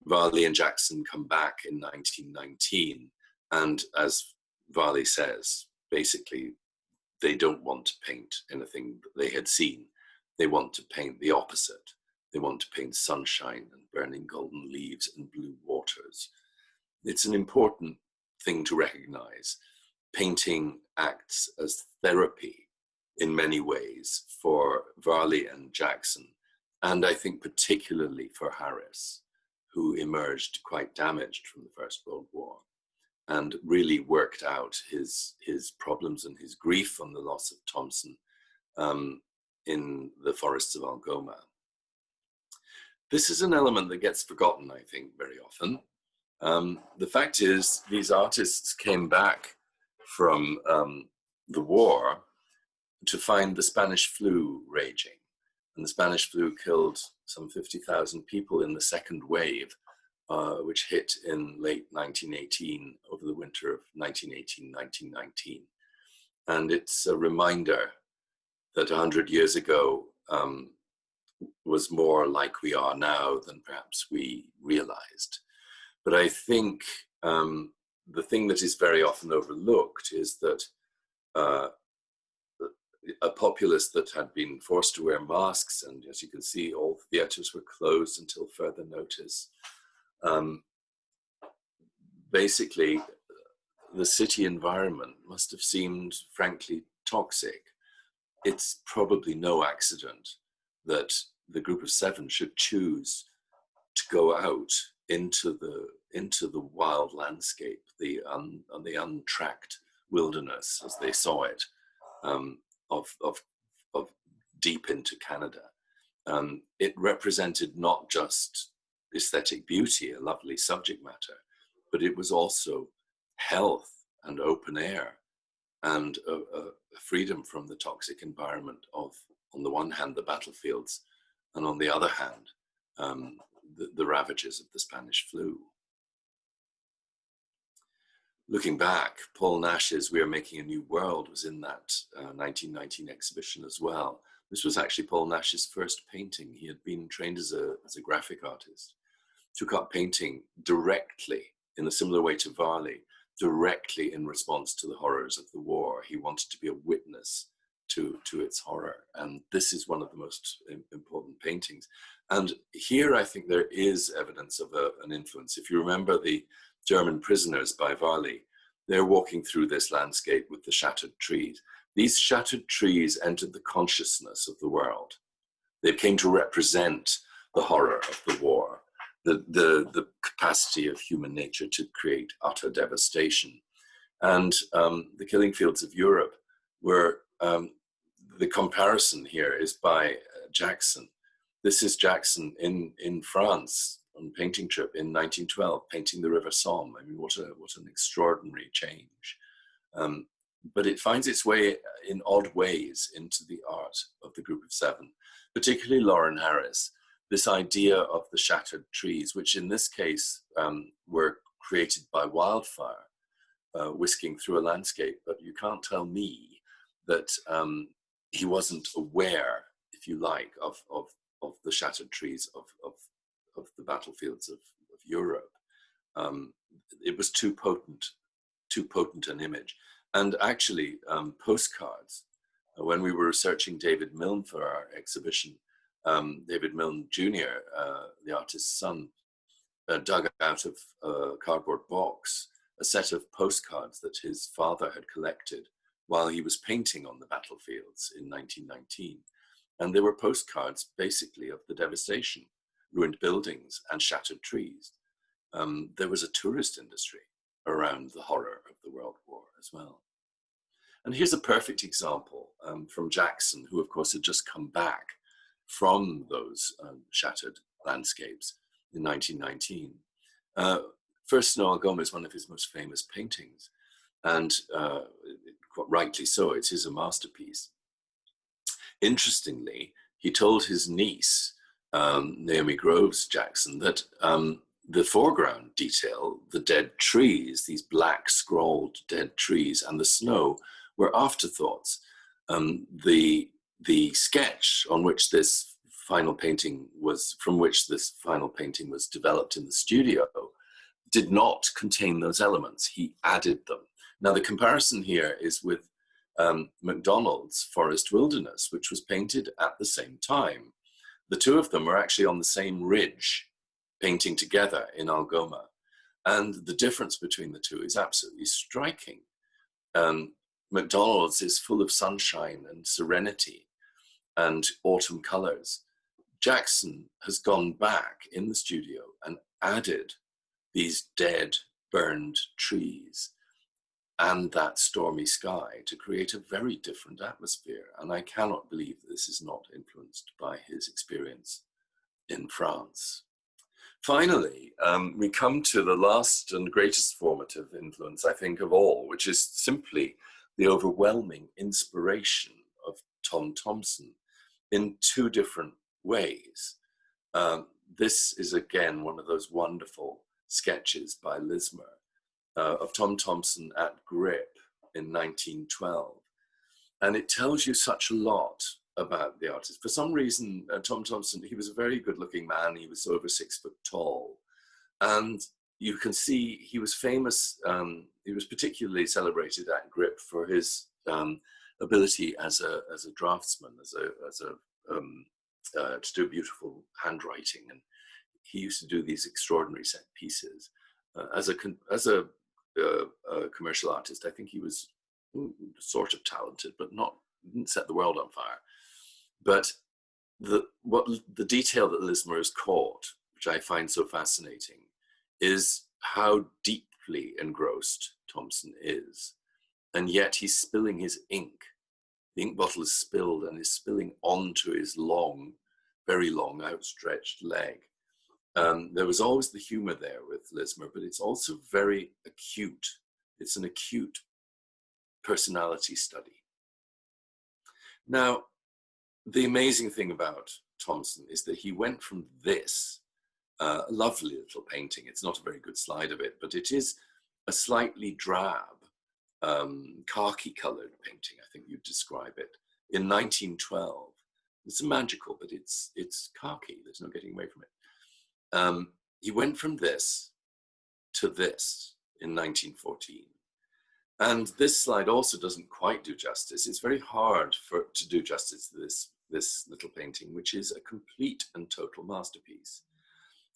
Varley and Jackson come back in 1919, and as Varley says, basically, they don't want to paint anything that they had seen. They want to paint the opposite. They want to paint sunshine and burning golden leaves and blue waters. It's an important thing to recognize. Painting acts as therapy in many ways for Varley and Jackson, and I think particularly for Harris, who emerged quite damaged from the First World War and really worked out his problems and his grief on the loss of Thompson in the forests of Algoma. This is an element that gets forgotten, I think, very often. The fact is, these artists came back from the war to find the Spanish flu raging. And the Spanish flu killed some 50,000 people in the second wave, which hit in late 1918, over the winter of 1918-1919. And it's a reminder that 100 years ago, was more like we are now than perhaps we realized. But I think the thing that is very often overlooked is that a populace that had been forced to wear masks, and as you can see, all theatres were closed until further notice. Basically, the city environment must have seemed frankly toxic. It's probably no accident that the group of 7 should choose to go out into the wild landscape, the untracked wilderness, as they saw it, of deep into Canada. It represented not just aesthetic beauty, a lovely subject matter, but it was also health and open air and a freedom from the toxic environment of, on the one hand, the battlefields, and on the other hand, the ravages of the Spanish flu. Looking back, Paul Nash's We Are Making a New World was in that 1919 exhibition as well. This was actually Paul Nash's first painting. He had been trained as a graphic artist, took up painting directly, in a similar way to Varley, directly in response to the horrors of the war. He wanted to be a witness to its horror. And this is one of the most important paintings. And here I think there is evidence of an influence. If you remember the German Prisoners by Varley, they're walking through this landscape with the shattered trees. These shattered trees entered the consciousness of the world. They came to represent the horror of the war, the capacity of human nature to create utter devastation. And the killing fields of Europe were, the comparison here is by Jackson. This is Jackson in France on a painting trip in 1912, painting the River Somme. I mean, what an extraordinary change. But it finds its way in odd ways into the art of the group of 7, particularly Lawren Harris. This idea of the shattered trees, which in this case were created by wildfire, whisking through a landscape. But you can't tell me that he wasn't aware, if you like, of the shattered trees of the battlefields of Europe. It was too potent an image. And actually, postcards. When we were researching David Milne for our exhibition, David Milne Jr., the artist's son, dug out of a cardboard box a set of postcards that his father had collected while he was painting on the battlefields in 1919. And they were postcards basically of the devastation, ruined buildings and shattered trees. There was a tourist industry around the horror of the World War as well. And here's a perfect example from Jackson, who of course had just come back from those shattered landscapes in 1919. First Snow Algoma is one of his most famous paintings, and quite rightly so, it is a masterpiece. Interestingly, he told his niece, Naomi Groves Jackson, that the foreground detail, the dead trees, these black scrawled dead trees and the snow were afterthoughts. The sketch on which this final painting was, from which this final painting was developed in the studio, did not contain those elements. He added them. Now the comparison here is with Mcdonald's Forest Wilderness, which was painted at the same time. The two of them were actually on the same ridge, painting together in Algoma. And the difference between the two is absolutely striking. Mcdonald's is full of sunshine and serenity and autumn colors. Jackson has gone back in the studio and added these dead, burned trees and that stormy sky to create a very different atmosphere. And I cannot believe this is not influenced by his experience in France. Finally, we come to the last and greatest formative influence, I think, of all, which is simply the overwhelming inspiration of Tom Thompson in two different ways. This is again one of those wonderful sketches by Lismer of Tom Thompson at Grip in 1912. And it tells you such a lot about the artist. For some reason, Tom Thompson, he was a very good-looking man. He was over 6 foot tall. And you can see he was famous. He was particularly celebrated at Grip for his ability as a draftsman, to do beautiful handwriting. And he used to do these extraordinary set pieces. As a commercial artist, I think he was sort of talented, but didn't set the world on fire. But the detail that Lismer has caught, which I find so fascinating, is how deeply engrossed Thompson is. And yet he's spilling his ink. The ink bottle is spilled and is spilling onto his long, very long, outstretched leg. There was always the humor there with Lismer, but it's also very acute. It's an acute personality study. Now, the amazing thing about Thompson is that he went from this lovely little painting. It's not a very good slide of it, but it is a slightly drab, khaki colored painting, I think you'd describe it, in 1912. It's magical, but it's khaki. There's no getting away from it. He went from this to this in 1914. And this slide also doesn't quite do justice. It's very hard to do justice to this little painting, which is a complete and total masterpiece.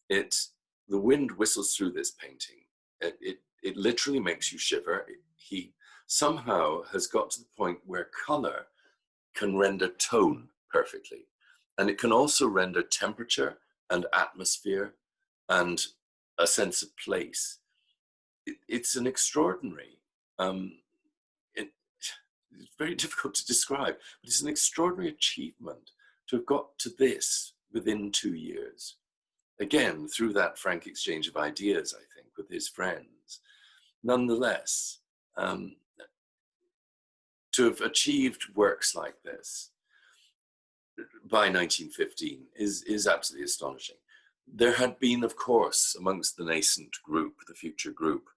The wind whistles through this painting. It literally makes you shiver. He somehow has got to the point where color can render tone perfectly. And it can also render temperature and atmosphere and a sense of place. It's an extraordinary, it's very difficult to describe, but it's an extraordinary achievement to have got to this within 2 years. Again, through that frank exchange of ideas, I think, with his friends. Nonetheless, to have achieved works like this by 1915 is absolutely astonishing. There had been, of course, amongst the nascent group, the future group,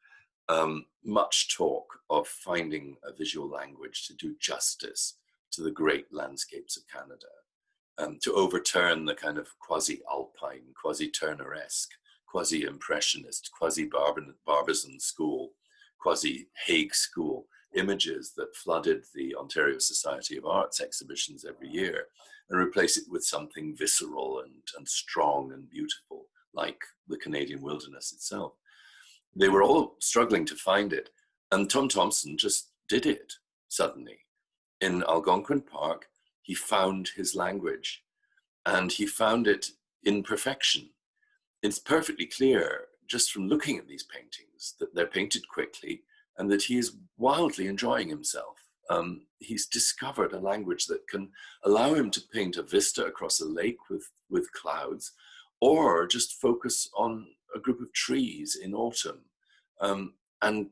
much talk of finding a visual language to do justice to the great landscapes of Canada, to overturn the kind of quasi-alpine, quasi-Turneresque, quasi-impressionist, quasi-Barbizon school, quasi-Hague school images that flooded the Ontario Society of Arts exhibitions every year, and replace it with something visceral and strong and beautiful, like the Canadian wilderness itself. They were all struggling to find it, and Tom Thompson just did it suddenly. In Algonquin Park, he found his language, and he found it in perfection. It's perfectly clear, just from looking at these paintings, that they're painted quickly and that he is wildly enjoying himself. He's discovered a language that can allow him to paint a vista across a lake with clouds, or just focus on a group of trees in autumn and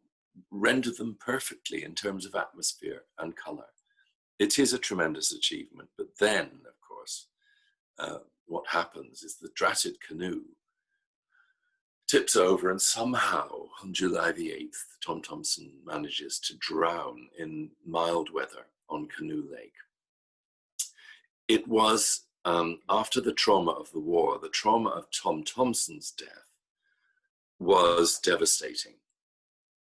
render them perfectly in terms of atmosphere and color. It is a tremendous achievement, but then, of course, what happens is the dratted canoe tips over, and somehow on July the 8th, Tom Thompson manages to drown in mild weather on Canoe Lake. It was after the trauma of the war, the trauma of Tom Thompson's death was devastating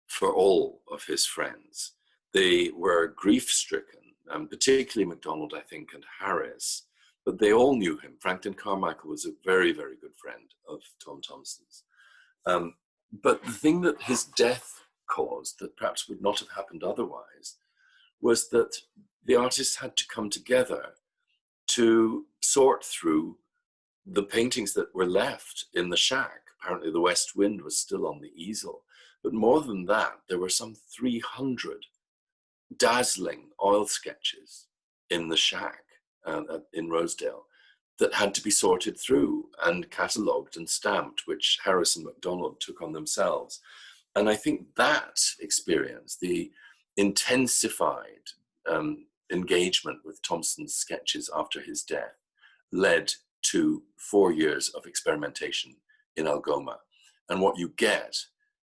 for all of his friends. They were grief-stricken, particularly Mcdonald, I think, and Harris, but they all knew him. Franklin Carmichael was a very, very good friend of Tom Thompson's. But the thing that his death caused, that perhaps would not have happened otherwise, was that the artists had to come together to sort through the paintings that were left in the shack. Apparently the West Wind was still on the easel. But more than that, there were some 300 dazzling oil sketches in the shack in Rosedale that had to be sorted through and catalogued and stamped, which Harris and Mcdonald took on themselves. And I think that experience, the intensified engagement with Thompson's sketches after his death, led to 4 years of experimentation in Algoma. And what you get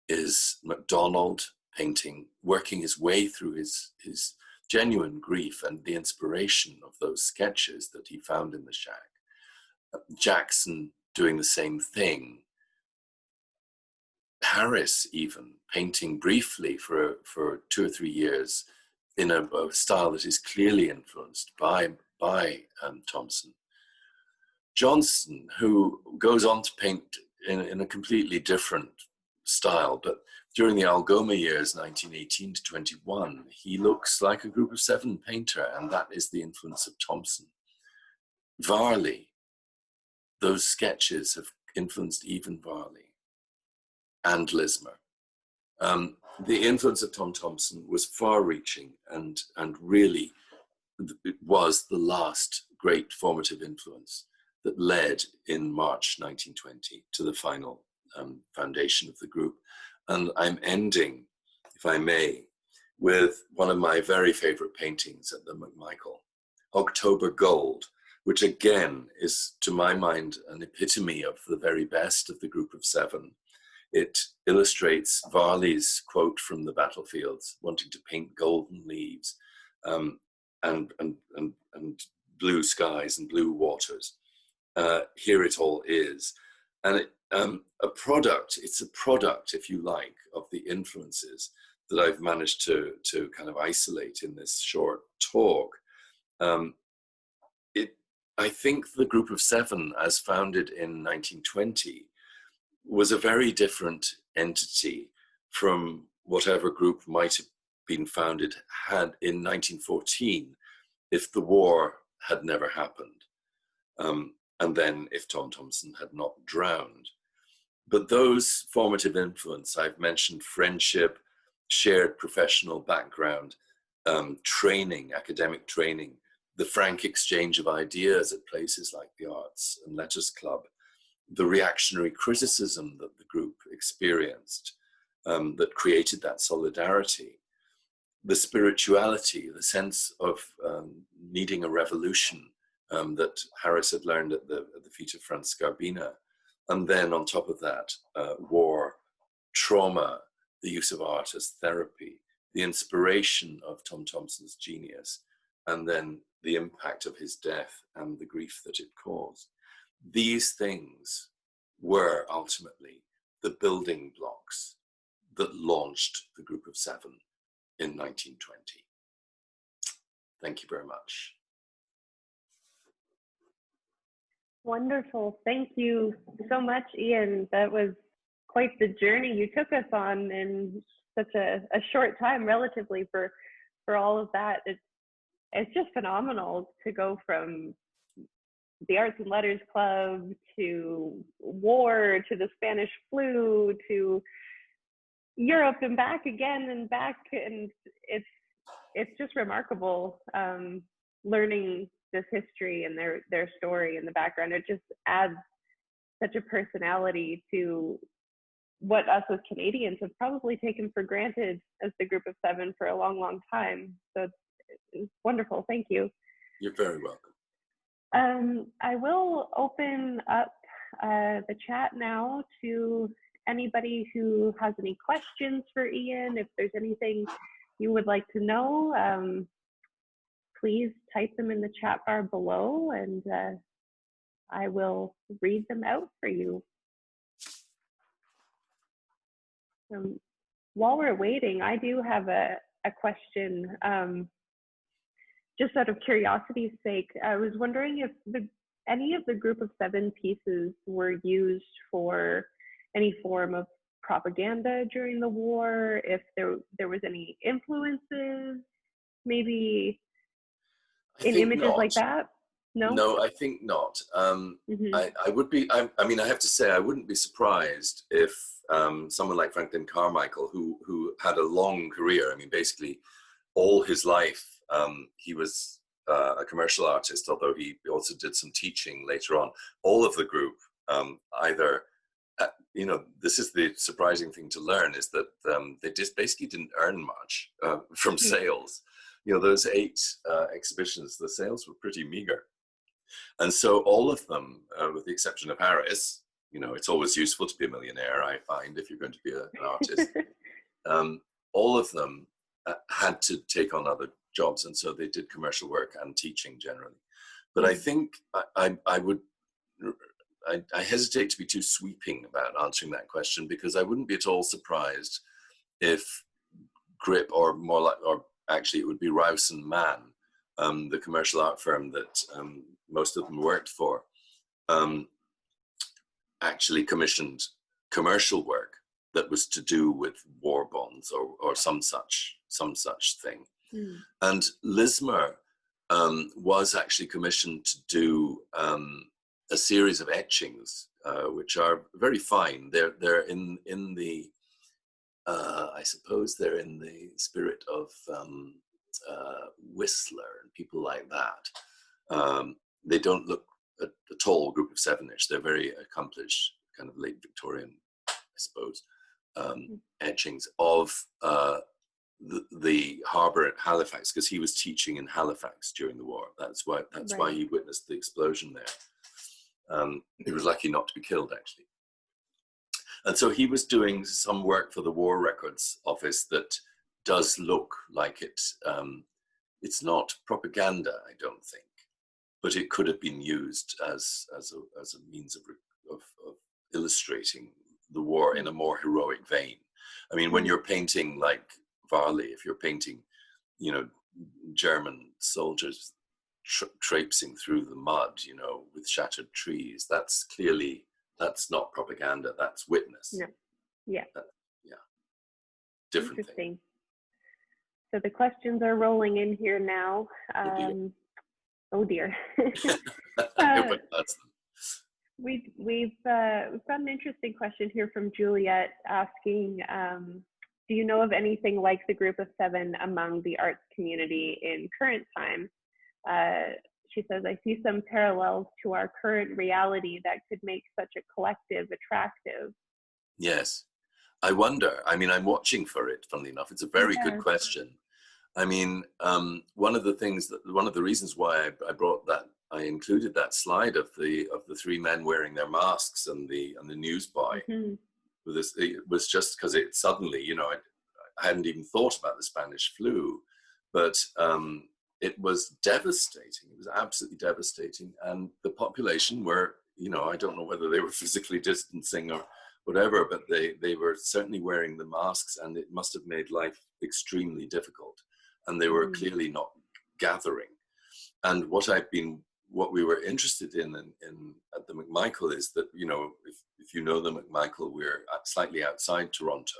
is Mcdonald painting, working his way through his genuine grief and the inspiration of those sketches that he found in the shack. Jackson doing the same thing. Harris even painting briefly for 2 or 3 years in a style that is clearly influenced by Thompson. Johnston, who goes on to paint in a completely different style, but during the Algoma years, 1918 to 21, he looks like a Group of 7 painter, and that is the influence of Thompson. Varley, those sketches have influenced even Varley and Lismer. The influence of Tom Thompson was far-reaching and really it was the last great formative influence that led in March 1920 to the final foundation of the group. And I'm ending, if I may, with one of my very favorite paintings at the McMichael, October Gold, which again is, to my mind, an epitome of the very best of the Group of 7. It illustrates Varley's quote from the battlefields, wanting to paint golden leaves and blue skies and blue waters. Here it all is. And it's a product, if you like, of the influences that I've managed to kind of isolate in this short talk. I think the Group of 7, as founded in 1920, was a very different entity from whatever group might have been founded in 1914 if the war had never happened. And then if Tom Thompson had not drowned. But those formative influence, I've mentioned friendship, shared professional background, training, academic training, the frank exchange of ideas at places like the Arts and Letters Club, the reactionary criticism that the group experienced that created that solidarity, the spirituality, the sense of needing a revolution that Harris had learned at the feet of Franz Scarbina. And then on top of that, war, trauma, the use of art as therapy, the inspiration of Tom Thompson's genius, and then the impact of his death and the grief that it caused. These things were ultimately the building blocks that launched the Group of 7 in 1920. Thank you very much. Wonderful. Thank you so much, Ian. That was quite the journey you took us on in such a short time, relatively, for all of that. It's just phenomenal to go from the Arts and Letters Club to war to the Spanish flu to Europe and back again and back, and it's just remarkable learning this history and their story and the background. It just adds such a personality to what us as Canadians have probably taken for granted as the Group of 7 for a long, long time. So it's wonderful. Thank you. You're very welcome. I will open up the chat now to anybody who has any questions for Ian. If there's anything you would like to know, please type them in the chat bar below, and I will read them out for you. While we're waiting, I do have a question. Just out of curiosity's sake, I was wondering if any of the Group of 7 pieces were used for any form of propaganda during the war, if there was any influences, maybe in images not. like that? No, I think not. I would be, I mean, I have to say, I wouldn't be surprised if someone like Franklin Carmichael, who had a long career, I mean, basically all his life, he was a commercial artist, although he also did some teaching later on. All of the group either, you know, this is the surprising thing to learn, is that they just basically didn't earn much from sales. You know, those 8 exhibitions, the sales were pretty meager. And so all of them, with the exception of Harris, you know, it's always useful to be a millionaire, I find, if you're going to be an artist. All of them had to take on other jobs, and so they did commercial work and teaching generally. But I think I hesitate to be too sweeping about answering that question, because I wouldn't be at all surprised if Grip, or more like, or actually it would be Rouse and Mann, the commercial art firm that most of them worked for, actually commissioned commercial work that was to do with war bonds or some such thing. And Lismer was actually commissioned to do a series of etchings, which are very fine. They're in the I suppose they're in the spirit of Whistler and people like that. They don't look a tall group of seven-ish. They're very accomplished, kind of late Victorian, I suppose, etchings of the harbour at Halifax, because he was teaching in Halifax during the war. That's why he witnessed the explosion there. He was lucky not to be killed, actually. And so he was doing some work for the War Records Office that does look like it. It's not propaganda, I don't think, but it could have been used as a means of illustrating the war in a more heroic vein. I mean, when you're painting like Varley, if you're painting, German soldiers traipsing through the mud, with shattered trees, that's not propaganda, that's witness. No. Yeah. Different Interesting. thing. So the questions are rolling in here now. Oh dear. We've got an interesting question here from Juliet asking, do you know of anything like the Group of Seven among the arts community in current time? She says, I see some parallels to our current reality that could make such a collective attractive. Yes. I wonder. I mean, I'm watching for it, funnily enough. It's a very good question. I mean, one of the reasons why I included that slide of the three men wearing their masks and the newsboy with this, it was just because it suddenly, I hadn't even thought about the Spanish flu, but it was devastating. It was absolutely devastating. And the population were, I don't know whether they were physically distancing or whatever, but they were certainly wearing the masks, and it must have made life extremely difficult. And they were clearly not gathering. And what we were interested in at the McMichael is that, if you know the McMichael, we're slightly outside Toronto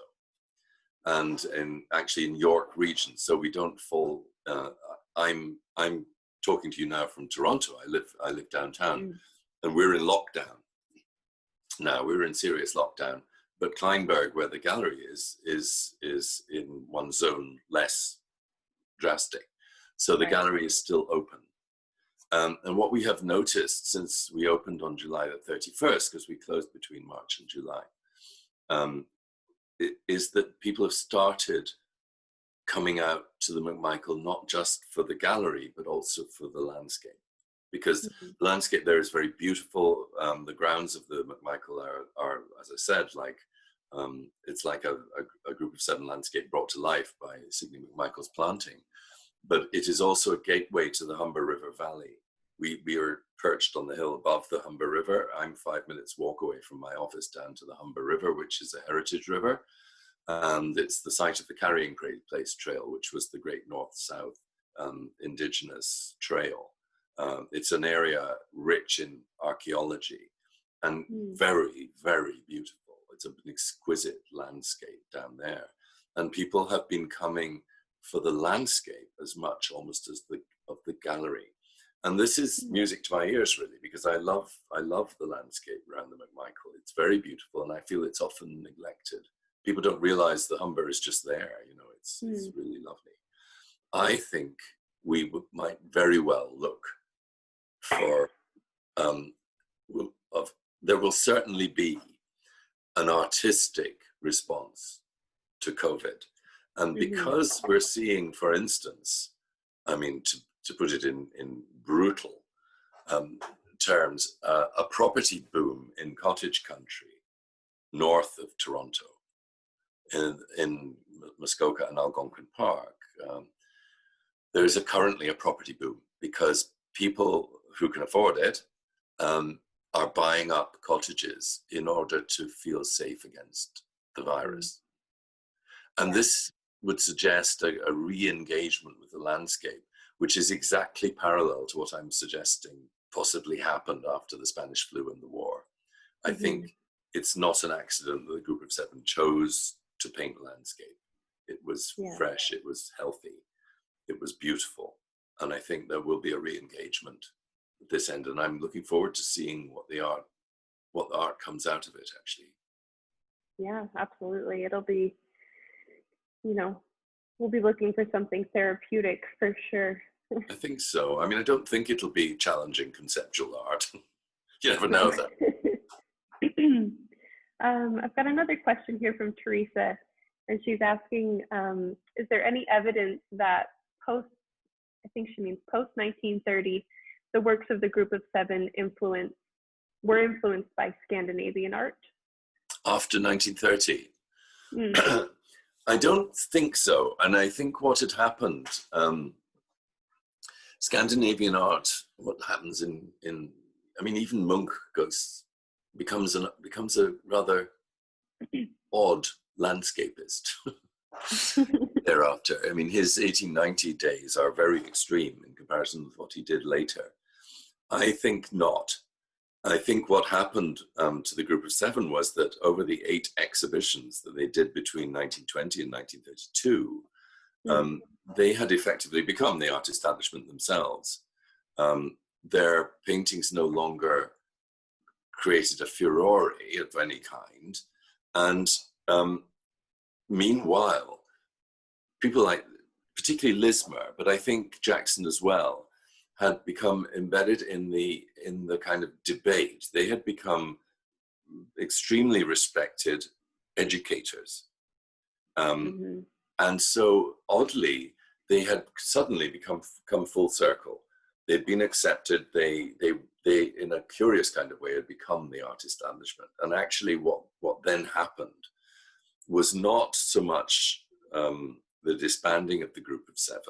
and actually in York region. So we don't fall, I'm talking to you now from Toronto. I live downtown and we're in lockdown. Now we're in serious lockdown, but Kleinberg, where the gallery is in one zone less drastic. So the gallery is still open. And what we have noticed since we opened on July the 31st, because we closed between March and July, is that people have started coming out to the McMichael, not just for the gallery, but also for the landscape. Because the landscape there is very beautiful. The grounds of the McMichael are, as I said, like it's like a Group of Seven landscape brought to life by Sidney McMichael's planting. But it is also a gateway to the Humber River Valley. We are perched on the hill above the Humber River. I'm 5 minutes walk away from my office down to the Humber River, which is a heritage river. And it's the site of the Carrying Place Trail, which was the great north-south indigenous trail. It's an area rich in archaeology and very, very beautiful. It's an exquisite landscape down there. And people have been coming for the landscape as much almost as of the gallery. And this is music to my ears, really, because I love the landscape around the McMichael. It's very beautiful, and I feel it's often neglected. People don't realize the Humber is just there. It's really lovely. I think we might very well look for, there will certainly be an artistic response to COVID. And because we're seeing, for instance, I mean, to put it in brutal terms, a property boom in cottage country north of Toronto, in Muskoka and Algonquin Park, there's currently a property boom because people who can afford it are buying up cottages in order to feel safe against the virus. And this would suggest a re-engagement with the landscape, which is exactly parallel to what I'm suggesting possibly happened after the Spanish flu and the war. I think it's not an accident that the group of 7 chose to paint landscape. It was fresh, it was healthy, it was beautiful. And I think there will be a re-engagement at this end. And I'm looking forward to seeing what the art comes out of it, actually. Yeah, absolutely. It'll be, you know, we'll be looking for something therapeutic for sure. I think so. I mean, I don't think it'll be challenging conceptual art. You never know that. I've got another question here from Teresa, and she's asking, is there any evidence that I think she means post-1930, the works of the group of 7 were influenced by Scandinavian art? After 1930? I don't think so. And I think what had happened, Scandinavian art, what happens in I mean, even Munch becomes a rather odd landscapist thereafter. I mean, his 1890 days are very extreme in comparison with what he did later. I think not. I think what happened to the group of 7 was that over the 8 exhibitions that they did between 1920 and 1932, they had effectively become the art establishment themselves. Their paintings no longer created a furore of any kind. And meanwhile, people like, particularly Lismer, but I think Jackson as well, had become embedded in the kind of debate. They had become extremely respected educators. And so oddly, they had suddenly come full circle. They'd been accepted. They in a curious kind of way had become the art establishment. And actually what then happened was not so much the disbanding of the group of 7.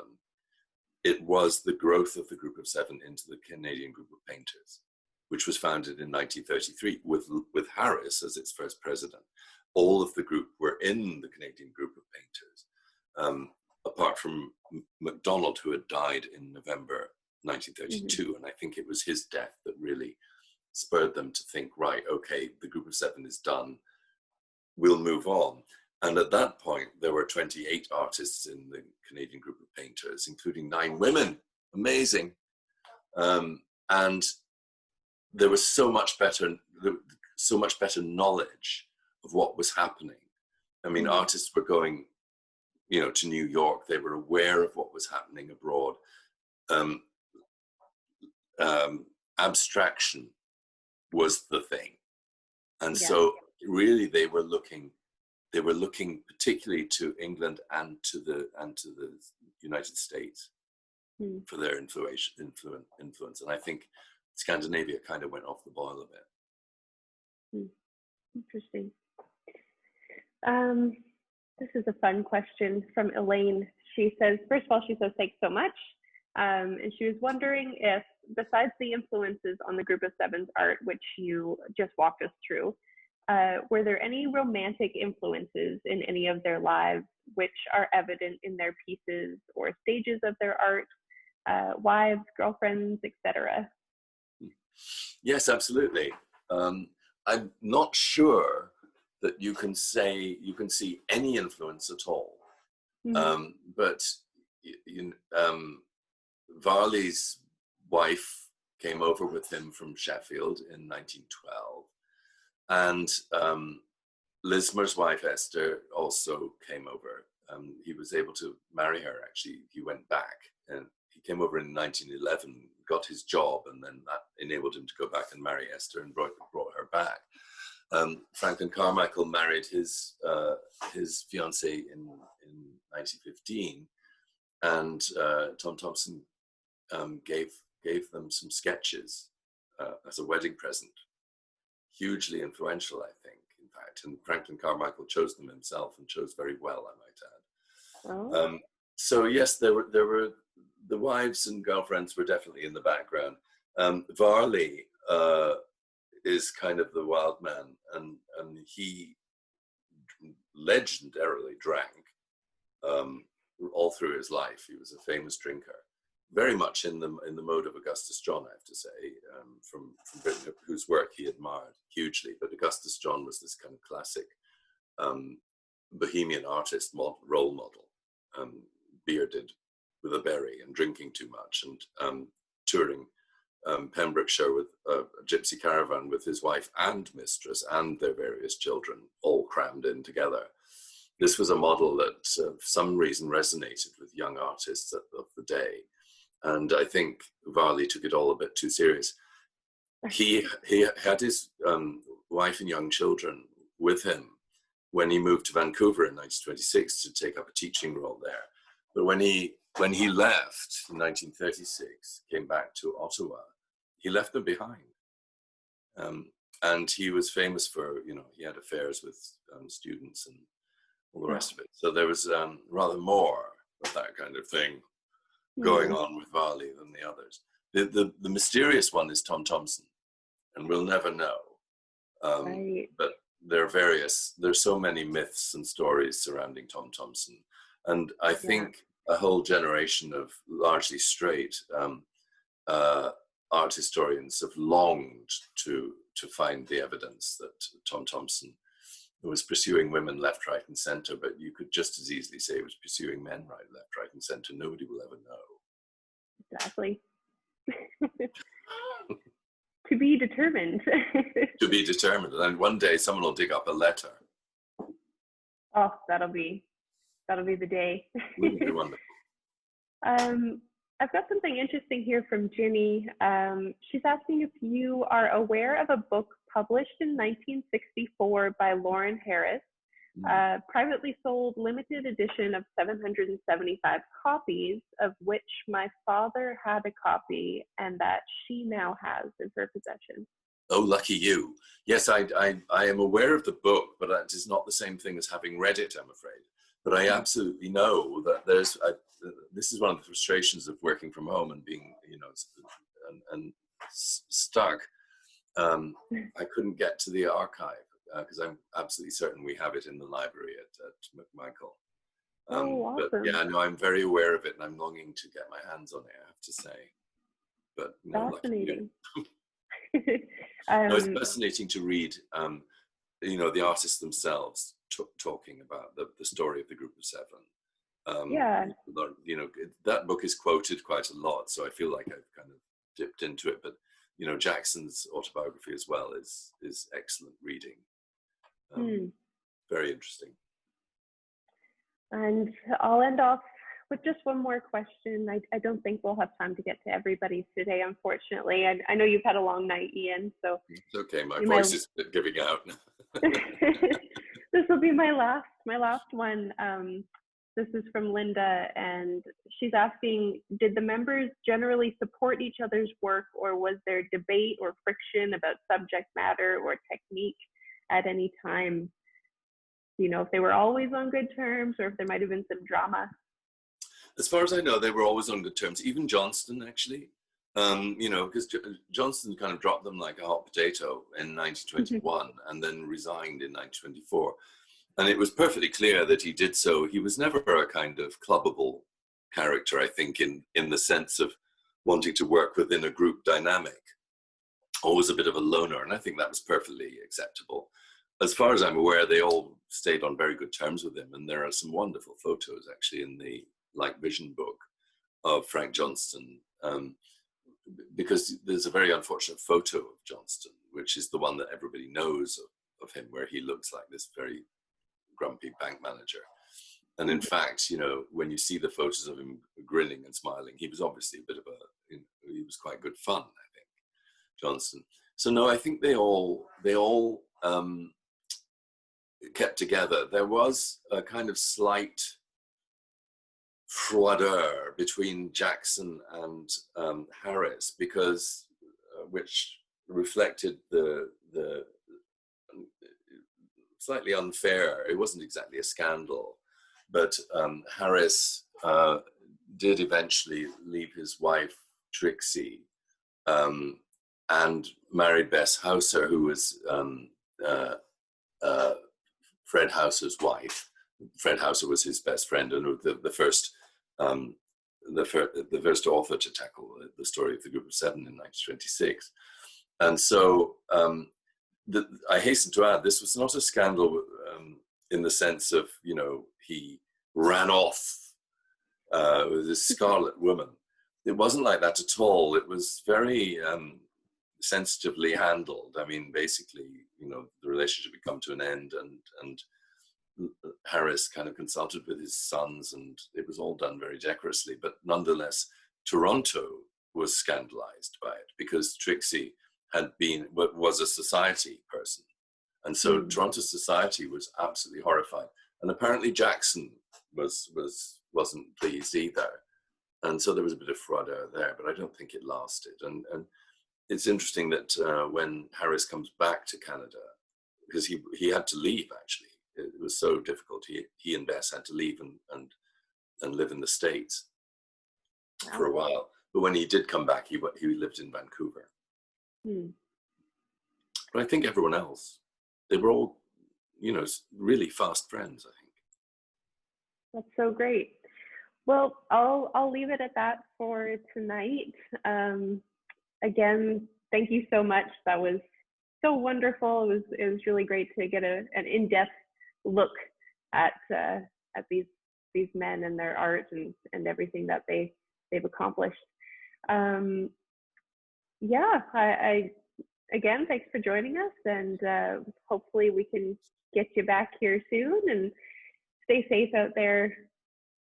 It was the growth of the group of 7 into the Canadian Group of Painters, which was founded in 1933 with Harris as its first president. All of the group were in the Canadian Group of Painters, apart from Mcdonald, who had died in November 1932. And I think it was his death that really spurred them to think, right, okay, the group of 7 is done, we'll move on. And at that point, there were 28 artists in the Canadian Group of Painters, including 9 women. Amazing. And there was so much better knowledge of what was happening. I mean, artists were going, to New York. They were aware of what was happening abroad. Abstraction was the thing. And so really they were looking particularly to England and to the United States for their influence. And I think Scandinavia kind of went off the boil a bit. Interesting. This is a fun question from Elaine. She says, first of all, she says, thanks so much. And she was wondering if, besides the influences on the group of 7's art, which you just walked us through, were there any romantic influences in any of their lives which are evident in their pieces or stages of their art, wives, girlfriends, etc.? Yes, absolutely. I'm not sure that you can see any influence at all. But Varley's wife came over with him from Sheffield in 1912. And Lismer's wife, Esther, also came over. He was able to marry her, actually. He went back and he came over in 1911, got his job, and then that enabled him to go back and marry Esther and brought her back. Franklin Carmichael married his fiancée in 1915, and Tom Thompson gave them some sketches as a wedding present. Hugely influential, I think, in fact. And Franklin Carmichael chose them himself and chose very well, I might add. So yes, there were the wives and girlfriends were definitely in the background. Varley is kind of the wild man, and he legendarily drank all through his life. He was a famous drinker, very much in the mode of Augustus John, I have to say, from Britain, whose work he admired hugely. But Augustus John was this kind of classic bohemian artist role model, bearded with a berry and drinking too much, and touring Pembrokeshire with a gypsy caravan with his wife and mistress and their various children, all crammed in together. This was a model that for some reason resonated with young artists of the day. And I think Varley took it all a bit too serious. He had his wife and young children with him when he moved to Vancouver in 1926 to take up a teaching role there. But when he left in 1936, came back to Ottawa, he left them behind. And he was famous for, he had affairs with students and all the rest of it. So there was rather more of that kind of thing going on with Varley than the others. The mysterious one is Tom Thompson, and we'll never know. Right. But there's so many myths and stories surrounding Tom Thompson. And I think a whole generation of largely straight art historians have longed to find the evidence that Tom Thompson was pursuing women left, right, and center, but you could just as easily say he was pursuing men left, right, and center. Nobody will ever know. Exactly. To be determined. To be determined, and one day someone will dig up a letter. Oh, that'll be the day. Wouldn't it be wonderful? I've got something interesting here from Ginny. She's asking if you are aware of a book published in 1964 by Lawren Harris, privately sold limited edition of 775 copies, of which my father had a copy and that she now has in her possession. Oh, lucky you. Yes, I am aware of the book, but that is not the same thing as having read it, I'm afraid. But I absolutely know that this is one of the frustrations of working from home and being, and stuck. I couldn't get to the archive because I'm absolutely certain we have it in the library at McMichael. Awesome. But yeah, no, I'm very aware of it, and I'm longing to get my hands on it, I have to say. But no, fascinating. No, it's fascinating to read, the artists themselves talking about the story of the group of seven. That book is quoted quite a lot, so I feel like I've kind of dipped into it. But Jackson's autobiography as well is excellent reading. Very interesting. And I'll end off with just one more question. I don't think we'll have time to get to everybody's today, unfortunately. I know you've had a long night, Ian, so it's okay. My voice is giving out. This will be my last one. This is from Linda, and she's asking, did the members generally support each other's work, or was there debate or friction about subject matter or technique at any time? If they were always on good terms, or if there might have been some drama? As far as I know, they were always on good terms. Even Johnston, actually, because Johnston kind of dropped them like a hot potato in 1921 and then resigned in 1924. And it was perfectly clear that he did so. He was never a kind of clubbable character, I think, in the sense of wanting to work within a group dynamic. Always a bit of a loner, and I think that was perfectly acceptable. As far as I'm aware, they all stayed on very good terms with him, and there are some wonderful photos, actually, in the Like Vision book of Frank Johnston, because there's a very unfortunate photo of Johnston, which is the one that everybody knows of him, where he looks like this very grumpy bank manager. And in fact, when you see the photos of him grinning and smiling, he was obviously a bit of he was quite good fun, I think, Johnston. So no, I think they all kept together. There was a kind of slight froideur between Jackson and Harris, because which reflected the slightly unfair. It wasn't exactly a scandal, but Harris did eventually leave his wife, Trixie, and married Bess Hauser, who was Fred Hauser's wife. Fred Hauser was his best friend and the first author to tackle the story of the Group of Seven in 1926. And so I hasten to add, this was not a scandal in the sense of, you know, he ran off with this Scarlet Woman. It wasn't like that at all. It was very sensitively handled. I mean, basically, you know, the relationship had come to an end, and Harris kind of consulted with his sons, and it was all done very decorously. But nonetheless, Toronto was scandalized by it because Trixie was a society person, and so Toronto society was absolutely horrified. And apparently Jackson wasn't pleased either, and so there was a bit of furore there. But I don't think it lasted. And it's interesting that when Harris comes back to Canada, because he had to leave actually. It was so difficult. He and Bess had to leave and live in the States for a while. But when he did come back, he lived in Vancouver. But I think everyone else, they were all, you know, really fast friends, I think. That's so great. Well, I'll leave it at that for tonight. Again, thank you so much. That was so wonderful. It was really great to get an in-depth look at these men and their art and everything that they've accomplished. Yeah, I again, thanks for joining us, and hopefully we can get you back here soon, and stay safe out there.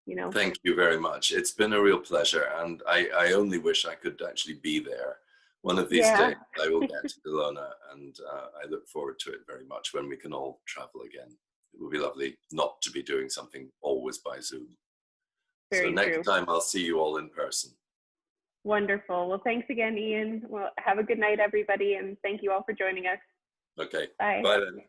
You know. Thank you very much. It's been a real pleasure, and I only wish I could actually be there. One of these days I will get to Kelowna, and I look forward to it very much when we can all travel again. It would be lovely not to be doing something always by Zoom. Very so next true. time I'll see you all in person. Wonderful. Well, thanks again, Ian. Well, have a good night, everybody, and thank you all for joining us. Okay. Bye. Bye then.